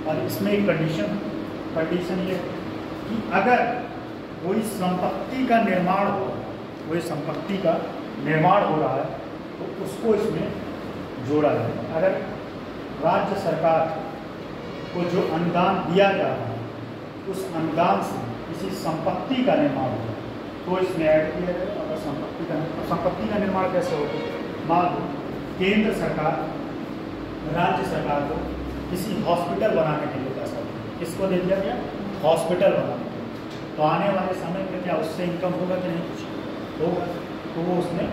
और इसमें एक कंडीशन ये कि अगर कोई संपत्ति का निर्माण हो, कोई संपत्ति का निर्माण हो रहा है तो उसको इसमें जोड़ा जाए। अगर राज्य सरकार को जो अनुदान दिया जा रहा है उस अनुदान से किसी संपत्ति का निर्माण हो तो इसमें ऐड किया जाए। अगर संपत्ति का निर्माण कैसे होगा, मान लो केंद्र सरकार राज्य सरकार को किसी हॉस्पिटल बनाने के लिए पैसा दिया, किसको दे दिया गया, हॉस्पिटल बनाने के लिए, तो आने वाले समय में क्या उससे इनकम होगा कि नहीं, कुछ होगा, तो वो उसमें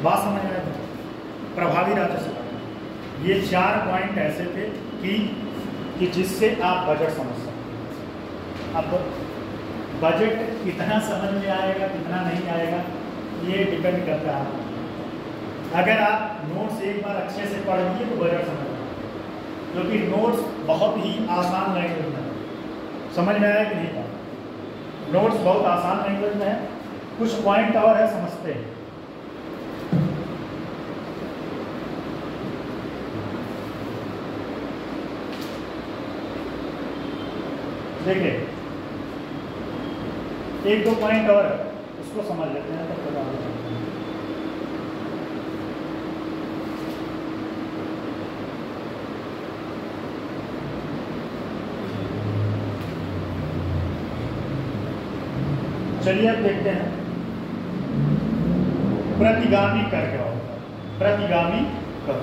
बात समझ में आती है। प्रभावी राजस्व, ये 4 पॉइंट ऐसे थे कि जिससे आप बजट समझ सकते। अब बजट कितना समझ में आएगा कितना नहीं आएगा ये डिपेंड करता है। अगर आप नोट्स एक बार अच्छे से पढ़ लिए तो बजट समझ में आएगा, क्योंकि नोट्स बहुत ही आसान लैंग्वेज में है। समझ में आया कि नहीं था? नोट्स बहुत आसान लैंग्वेज में है, कुछ पॉइंट और है समझते हैं। देखिए 1-2 पॉइंट और है, उसको समझ लेते हैं तब पता होगा। चलिए अब देखते हैं प्रतिगामी कर क्या होता है। प्रतिगामी कर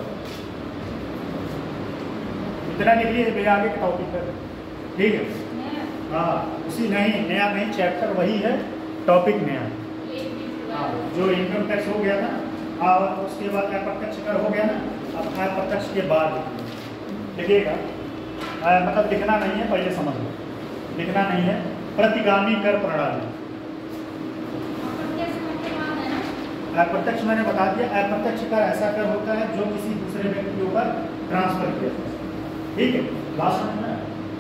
इतना लिखिए, मेरे आगे का टॉपिक है। ठीक है, हाँ उसी नहीं, नया नहीं, चैप्टर वही है, टॉपिक नया। हाँ, जो इनकम टैक्स हो गया ना और उसके बाद अप्रत्यक्ष कर हो गया ना, अब अप्रत्यक्ष के बाद लिखिएगा। मतलब लिखना नहीं है, पहले समझ लो, लिखना नहीं है। प्रतिगामी कर प्रणाली, अप्रत्यक्ष मैंने बता दिया। अप्रत्यक्ष कर ऐसा कर होता है जो किसी दूसरे व्यक्ति के ऊपर ट्रांसफर किया जाता है। ठीक है, बात समझ में।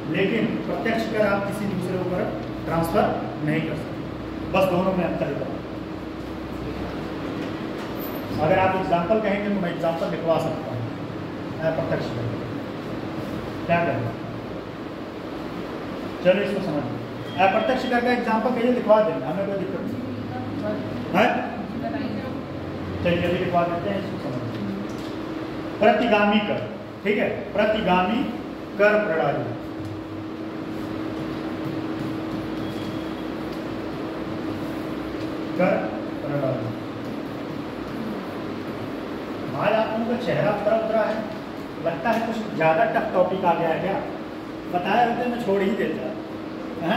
लेकिन प्रत्यक्ष कर आप किसी दूसरे ऊपर ट्रांसफर नहीं कर सकते, बस दोनों में अंतर है। अगर आप एग्जाम्पल कहेंगे तो मैं एग्जाम्पल लिखवा सकता हूँ अप्रत्यक्ष कर क्या करें। चलो इसको समझ, अप्रत्यक्ष कर का एग्जाम्पल कहिए, लिखवा देंगे, हमें कोई दिक्कत नहीं है। चलिए अभी लिखवा देते हैं, इसको समझ। प्रतिगामी कर, ठीक है, प्रतिगामी कर प्रणाली। कर प्रणाली, भाई आप लोगों का चेहरा उतरा है, लगता है कुछ ज़्यादा टफ टॉपिक आ गया है क्या? बताया होते मैं छोड़ ही देता है।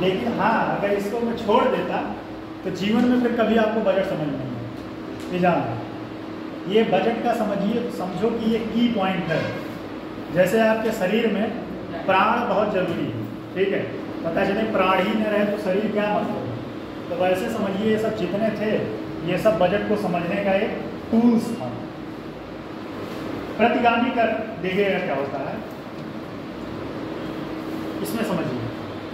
लेकिन हाँ, अगर इसको मैं छोड़ देता तो जीवन में फिर कभी आपको बजट समझ नहीं आएगा। ये जान, ये बजट का समझिए, समझो कि ये की पॉइंट है। जैसे आपके शरीर में प्राण बहुत जरूरी है, ठीक है, पता चले प्राण ही न रहे तो शरीर क्या मतलब है। तो वैसे समझिए ये सब जितने थे ये सब बजट को समझने का एक टूल्स था। प्रतिगामी कर देखिएगा क्या होता है, इसमें समझिए।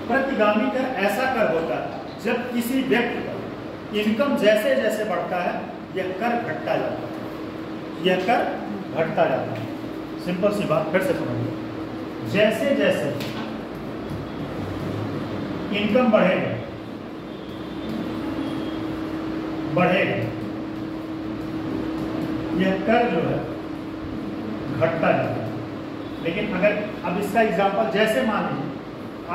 प्रतिगामी कर ऐसा कर होता है जब किसी व्यक्ति का इनकम जैसे जैसे बढ़ता है यह कर घटता जाता है, यह कर घटता जाता है। सिंपल सी बात, फिर से समझिए। जैसे जैसे इनकम बढ़ेगा यह कर जो है घटता जाता है। लेकिन अगर अब इसका एग्जांपल, जैसे मान लीजिए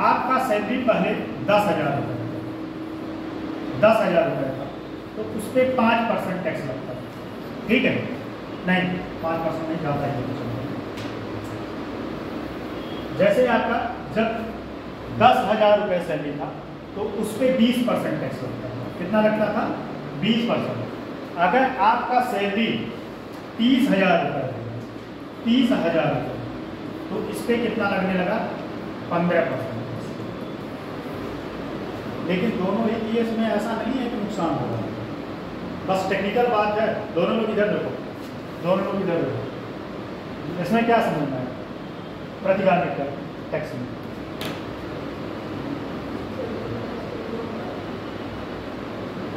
आपका सैलरी पहले 10,000 रुपये, 10,000 रुपये था, तो उस पर 5% टैक्स लगता है। ठीक है, नहीं 5% नहीं जाता है। जैसे आपका जब 10,000 रुपये सैलरी था तो उस पर 20% टैक्स लगता था। कितना लगता था? 20%। अगर आपका सैलरी 30,000 रुपये, 30,000 रुपये, तो इस पर कितना लगने लगा? 15%। लेकिन दोनों ही केस में ऐसा नहीं है कि नुकसान होगा, बस टेक्निकल बात है। दोनों लोग इधर देखो, दोनों लोग इधर देखो। इसमें क्या समझना है? प्रतिगामी कर टैक्स में।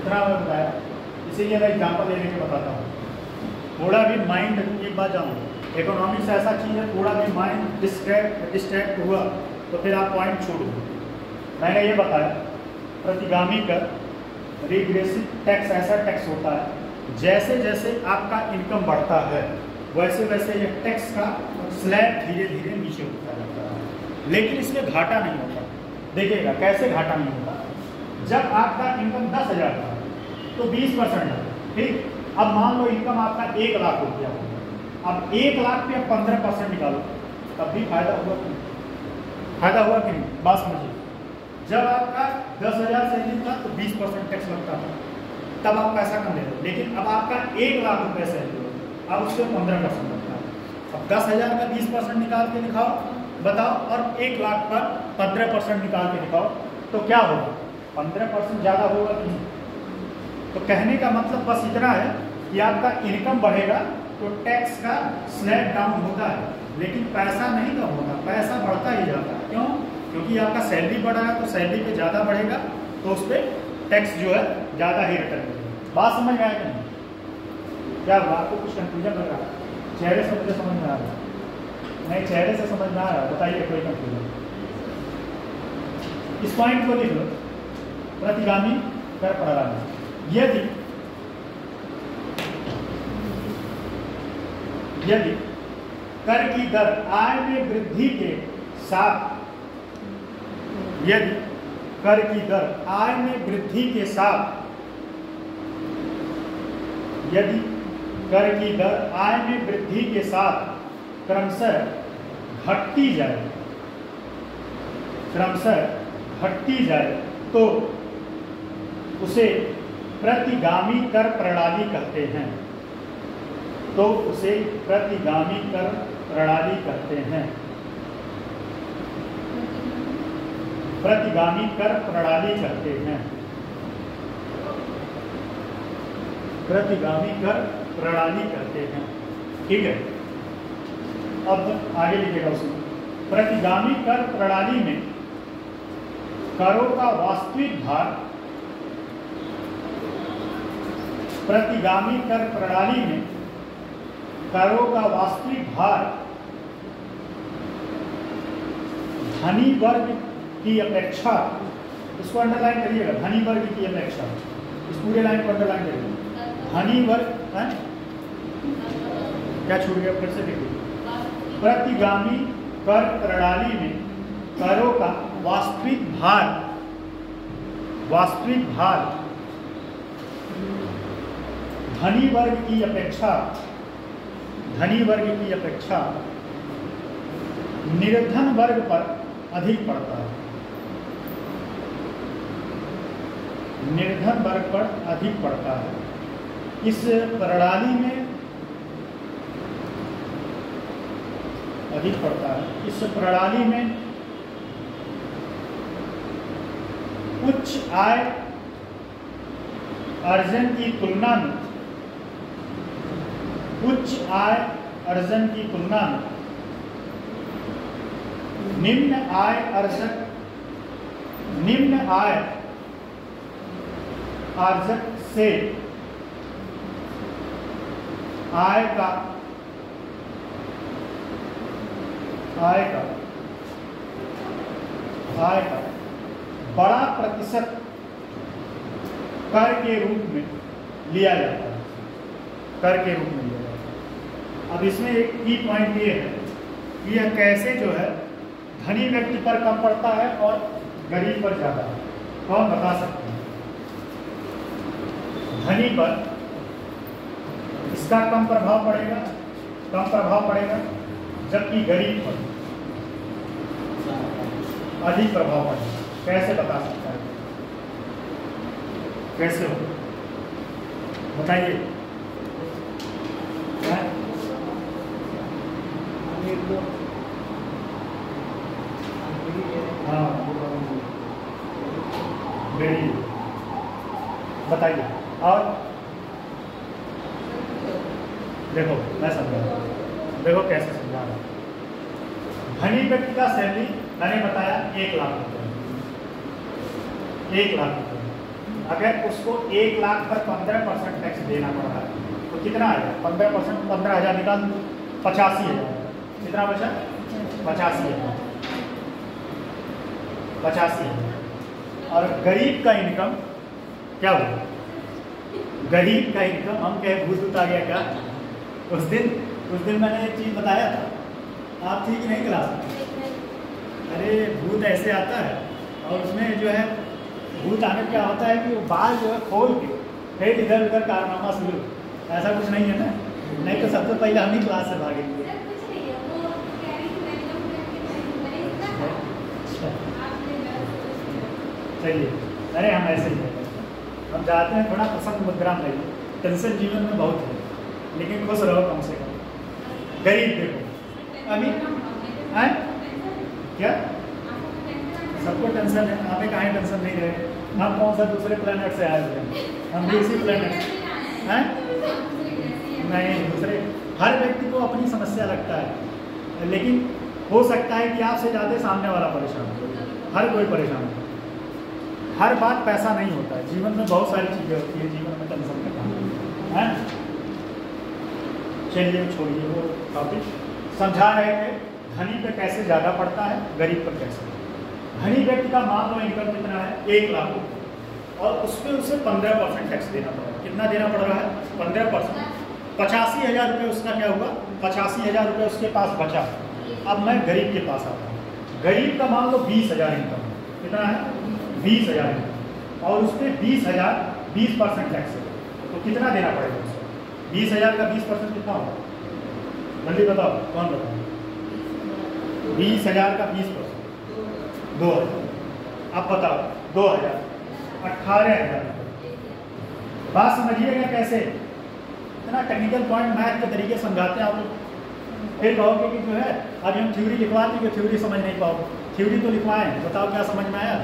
इतना मैं बताया, इसीलिए मैं एग्जाम्पल ले लेके बताता हूँ। थोड़ा भी माइंड, एक बात जानो, इकोनॉमिक्स ऐसा चीज़ है, थोड़ा भी माइंड डिस्ट्रैक्ट हुआ तो फिर आप पॉइंट छोड़ दो। मैंने ये बताया प्रतिगामी कर, रिग्रेसिव टैक्स ऐसा टैक्स होता है जैसे जैसे आपका इनकम बढ़ता है वैसे वैसे ये टैक्स का स्लैब धीरे धीरे नीचे उठता जाता है, लेकिन इसमें घाटा नहीं होता। देखिएगा कैसे घाटा नहीं होता। जब आपका इनकम 10,000 था तो 20% है, ठीक। अब मान लो इनकम आपका 1 लाख रुपया होगा, अब 1 लाख पे 15% निकालो, तब भी फायदा हुआ कि नहीं? फायदा हुआ कि नहीं? बात समझिए। जब आपका 10,000 सैलरी था तो 20% टैक्स लगता था, तब आप पैसा कम दे रहे, लेकिन अब आपका 1 लाख रुपये सैलरी हो, अब उससे 15% लगता है। अब 10,000 का 20% निकाल के दिखाओ, बताओ, और 1 लाख पर 15% निकाल के दिखाओ, तो क्या होगा? 15% ज़्यादा होगा कि नहीं? तो कहने का मतलब बस इतना है कि आपका इनकम बढ़ेगा तो टैक्स का स्लैब डाउन होता है, लेकिन पैसा नहीं कम होता, पैसा बढ़ता ही जाता है। क्यों? क्योंकि आपका सैलरी बढ़ा है तो सैलरी पे ज़्यादा बढ़ेगा तो उस पर टैक्स जो है ज़्यादा ही रिटर्न मिलेगा। बात समझ में आया कि नहीं? क्या हुआ? आपको कुछ कंफ्यूजन लग रहा है? चेहरे से मुझे समझ में आ रहा है, नहीं चेहरे से समझ में आ रहा है, बताइए कोई कंफ्यूजन। इस पॉइंट को लिख लो, प्रतिगामी कर प्रणाली। यदि कर की दर आय में वृद्धि के साथ, यदि कर की दर आय में वृद्धि के साथ, यदि कर की दर आय में वृद्धि के साथ क्रमशः घटती जाए, क्रमशः घटती जाए तो उसे प्रतिगामी कर प्रणाली कहते हैं, तो उसे प्रतिगामी कर प्रणाली कहते हैं। प्रतिगामी कर प्रणाली कहते हैं, प्रतिगामी कर प्रणाली कहते हैं, ठीक है। अब आगे लिखिएगा उसमें, प्रतिगामी कर प्रणाली में करों का वास्तविक भार, प्रतिगामी कर प्रणाली में करों का वास्तविक भार धनी वर्ग की अपेक्षा, इसको अंडरलाइन करिएगा, धनी वर्ग की अपेक्षा, इस पूरे लाइन को अंडरलाइन करिएगा, धनी वर्ग है? क्या छूट गया? फिर से देखिए, प्रतिगामी कर प्रणाली में करों का वास्तविक भार, वास्तविक भार धनी वर्ग की अपेक्षा, धनी वर्ग की अपेक्षा निर्धन वर्ग पर अधिक पड़ता है, निर्धन वर्ग पर अधिक पड़ता है। इस प्रणाली में अधिक पड़ता है। इस प्रणाली में उच्च आय अर्जन की तुलना में, उच्च आय अर्जन की तुलना में निम्न आय अर्जक, निम्न आय अर्जक से आय का बड़ा प्रतिशत कर के रूप में लिया जाता है, कर के रूप में लिया जाता है। अब इसमें एक की पॉइंट ये है कि यह कैसे जो है धनी व्यक्ति पर कम पड़ता है और गरीब पर ज़्यादा है। कौन बता सकते हैं? धनी पर इसका कम प्रभाव पड़ेगा, कम प्रभाव पड़ेगा, जबकि गरीब पर अधिक प्रभाव पड़ेगा। कैसे बता सकता है? कैसे हो बताइए। हाँ वेरी बताइए। और देखो मैं समझा, देखो कैसे समझा रहा हूँ। धनी व्यक्ति का सैलरी मैंने बताया 1 लाख रुपये, 1 लाख रुपये। अगर उसको 1 लाख पर 15% टैक्स देना पड़ रहा है तो कितना आएगा? 15%, 15,000 निकाल 85,000। कितना बचा? 85,000, 85,000। और गरीब का इनकम क्या हुआ? गरीब का इनकम, हम कहे भूत आ गया क्या? उस दिन मैंने एक चीज़ बताया था, आप थी कि नहीं क्लास? अरे भूत ऐसे आता है और उसमें जो है भूत आने क्या होता है कि वो बाल जो है खोल के फिर इधर उधर कारनामा शुरू। ऐसा कुछ नहीं है ना? नहीं तो सबसे पहले हम ही क्लास से भागेंगे। चलिए, अरे हम ऐसे ही हैं, हम चाहते हैं थोड़ा पसंद मुद्रा में रहिए। टेंशन जीवन में बहुत है, लेकिन खुश रहो कम से कम। गरीब देखो अभी है क्या? सबको टेंशन है, हमें कहाँ टेंशन नहीं रहे। हम कौन सा दूसरे प्लेनेट से आए हुए हैं? हम भी इसी प्लेनेट हैं। नहीं, दूसरे हर व्यक्ति को अपनी समस्या लगता है, लेकिन हो सकता है कि आपसे ज़्यादा सामने वाला परेशान हो। हर कोई परेशान है। हर बात पैसा नहीं होता है, जीवन में बहुत सारी चीज़ें होती है, जीवन में टेंशन का काम है। चलिए छोड़िए वो टॉपिक। समझा रहे थे धनी पे कैसे ज़्यादा पड़ता है, गरीब पर कैसे। धनी व्यक्ति का मान लो इनकम कितना है? 1 लाख रुपये, और उस पर उसे 15% टैक्स देना पड़ रहा है। कितना देना पड़ रहा है? 15%। 85,000 रुपये उसका क्या हुआ? 85,000 रुपये उसके पास बचा। अब मैं गरीब के पास आता हूँ। गरीब का मान लो 20,000 इनकम, कितना है? 20,000 इनकम, और उस पर 20,000 20% टैक्स है, तो कितना देना पड़ेगा उसको? 20,000 का 20% कितना होगा? जल्दी बताओ, कौन बताओ? 20,000 का 20% 2,000। अब बताओ 2,000, 18,000। बात समझिएगा कैसे? इतना टेक्निकल पॉइंट मैथ के तरीके समझाते हैं आप लोग। फिर कहोगे कि जो है अभी हम थ्योरी लिखवा देंगे, थ्योरी समझ नहीं पाओगे। थ्योरी तो लिखवाएं, बताओ क्या समझ में आया?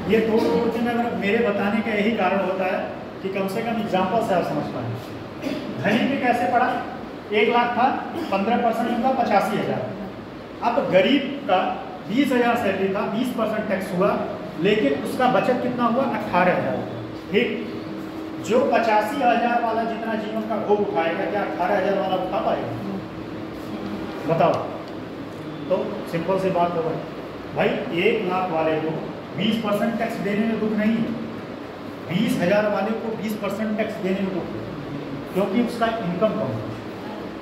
ये तोड़ के मेरे बताने का यही कारण होता है कि कम से कम एग्जाम्पल से आप समझ पाएँ। धनी पे कैसे पड़ा? 1 लाख था, 15% हुआ 85,000। अब गरीब का 20,000 सैलरी था, 20% टैक्स हुआ, लेकिन उसका बचत कितना हुआ? 18,000। ठीक, जो 85,000 वाला जितना जीवन का भोग उठाएगा, क्या 18,000 वाला उठा पाएगा? बताओ। तो सिंपल सी बात हो भाई, 1 लाख वाले को 20% टैक्स देने में दुख नहीं है, 20,000 वाले को 20% टैक्स देने में दुख है, क्योंकि उसका इनकम कम है।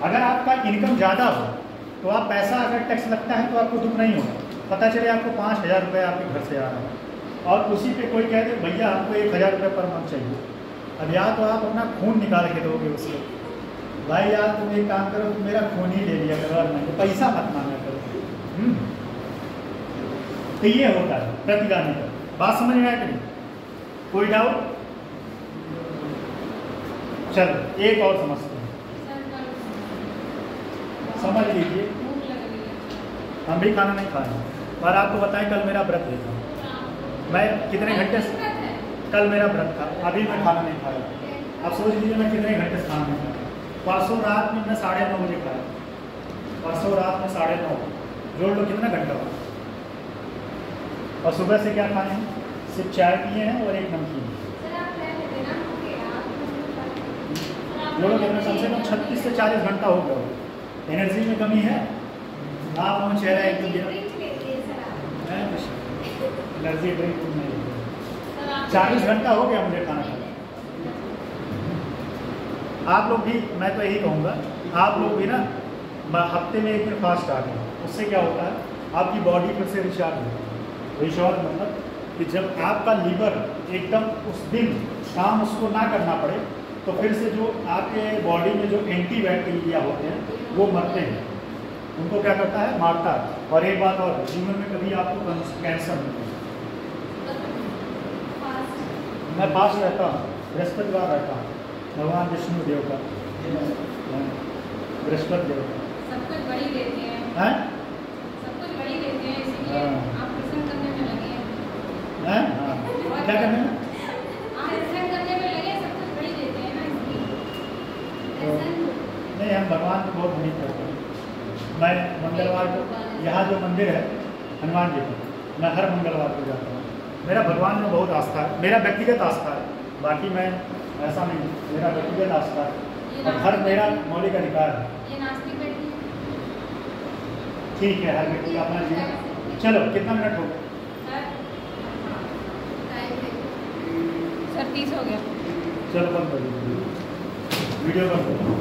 अगर आपका इनकम ज़्यादा हो तो आप पैसा अगर टैक्स लगता है तो आपको दुख नहीं होगा। पता चले आपको 5,000 रुपये आपके घर से आ रहा है और उसी पे कोई कह दे भैया आपको 1,000 रुपये पर मंथ चाहिए। अब या तो आप अपना खून निकाल के दोगे उसको, भाई यार तुम एक काम करो, तुम मेरा खून ही ले लिया करो, नहीं तो पैसा मत मांगा करो। तो ये होता है प्रतिगामी का। बात समझ में आया कि नहीं? कोई डाउट? चलो एक और समझते हैं, समझ लीजिए। हम भी खाना नहीं खाए, पर आपको बताएं कल मेरा व्रत था। मैं कितने घंटे से कल मेरा व्रत था, अभी मैं खाना नहीं खाया। अब सोच लीजिए मैं कितने घंटे से खाना नहीं खाया। परसों रात में मैं 9:30 बजे खाया, परसों रात में 9:30, जोड़ लो कितना घंटा हुआ। और सुबह से क्या खाए हैं? सिर्फ चाय पिए हैं और एक नमकीन। जोड़ो कितना, कम से कम 36 से 40 घंटा हो गया। एनर्जी में कमी है, आप हम चेहरा एकदम एनर्जी ड्रिंक नहीं, 40 घंटा हो गया मुझे खाना खाना। आप लोग भी, मैं तो यही कहूँगा, आप लोग भी ना हफ्ते में एक दिन फास्ट आ गए, उससे क्या होता है आपकी बॉडी फिर से रिचार्ज होती है। रिचार्ज मतलब कि जब आपका लीवर एकदम उस दिन काम उसको ना करना पड़े, तो फिर से जो आपके बॉडी में जो एंटीबैक्टीरिया होते हैं वो मरते हैं, उनको क्या करता है? मारता है। और एक बात और, जीवन में कभी आपको कैंसर नहीं होता। मैं फास्ट रहता हूँ, बृहस्पतिवार रहता हूँ, भगवान विष्णु देव का, बृहस्पति देव का सब कुछ बड़ी देते हैं, हैं? सब कुछ बड़ी देते हैं, इसलिए आप प्रसन्न करने में लगे हैं। हैं? हाँ, क्या करने में? आप प्रसन्न करने में लगे, सब कुछ बड़ी देते हैं ना, इसलिए नहीं, हम भगवान को बहुत उम्मीद करते हैं। मैं मंगलवार को यहाँ जो मंदिर है हनुमान जी का, मैं हर मंगलवार को जाता हूँ। मेरा भगवान में बहुत आस्था है, मेरा व्यक्तिगत आस्था है, बाकी मैं ऐसा नहीं, मेरा व्यक्तिगत आस्था है और हर मेरा मौलिक अधिकार है। ये नास्तिक बैठी ठीक है, हर व्यक्ति का अपना जीवन। चलो कितना मिनट हो गया? सर 30 हो गया। चलो बंद कर दीजिए वीडियो, बंद करो।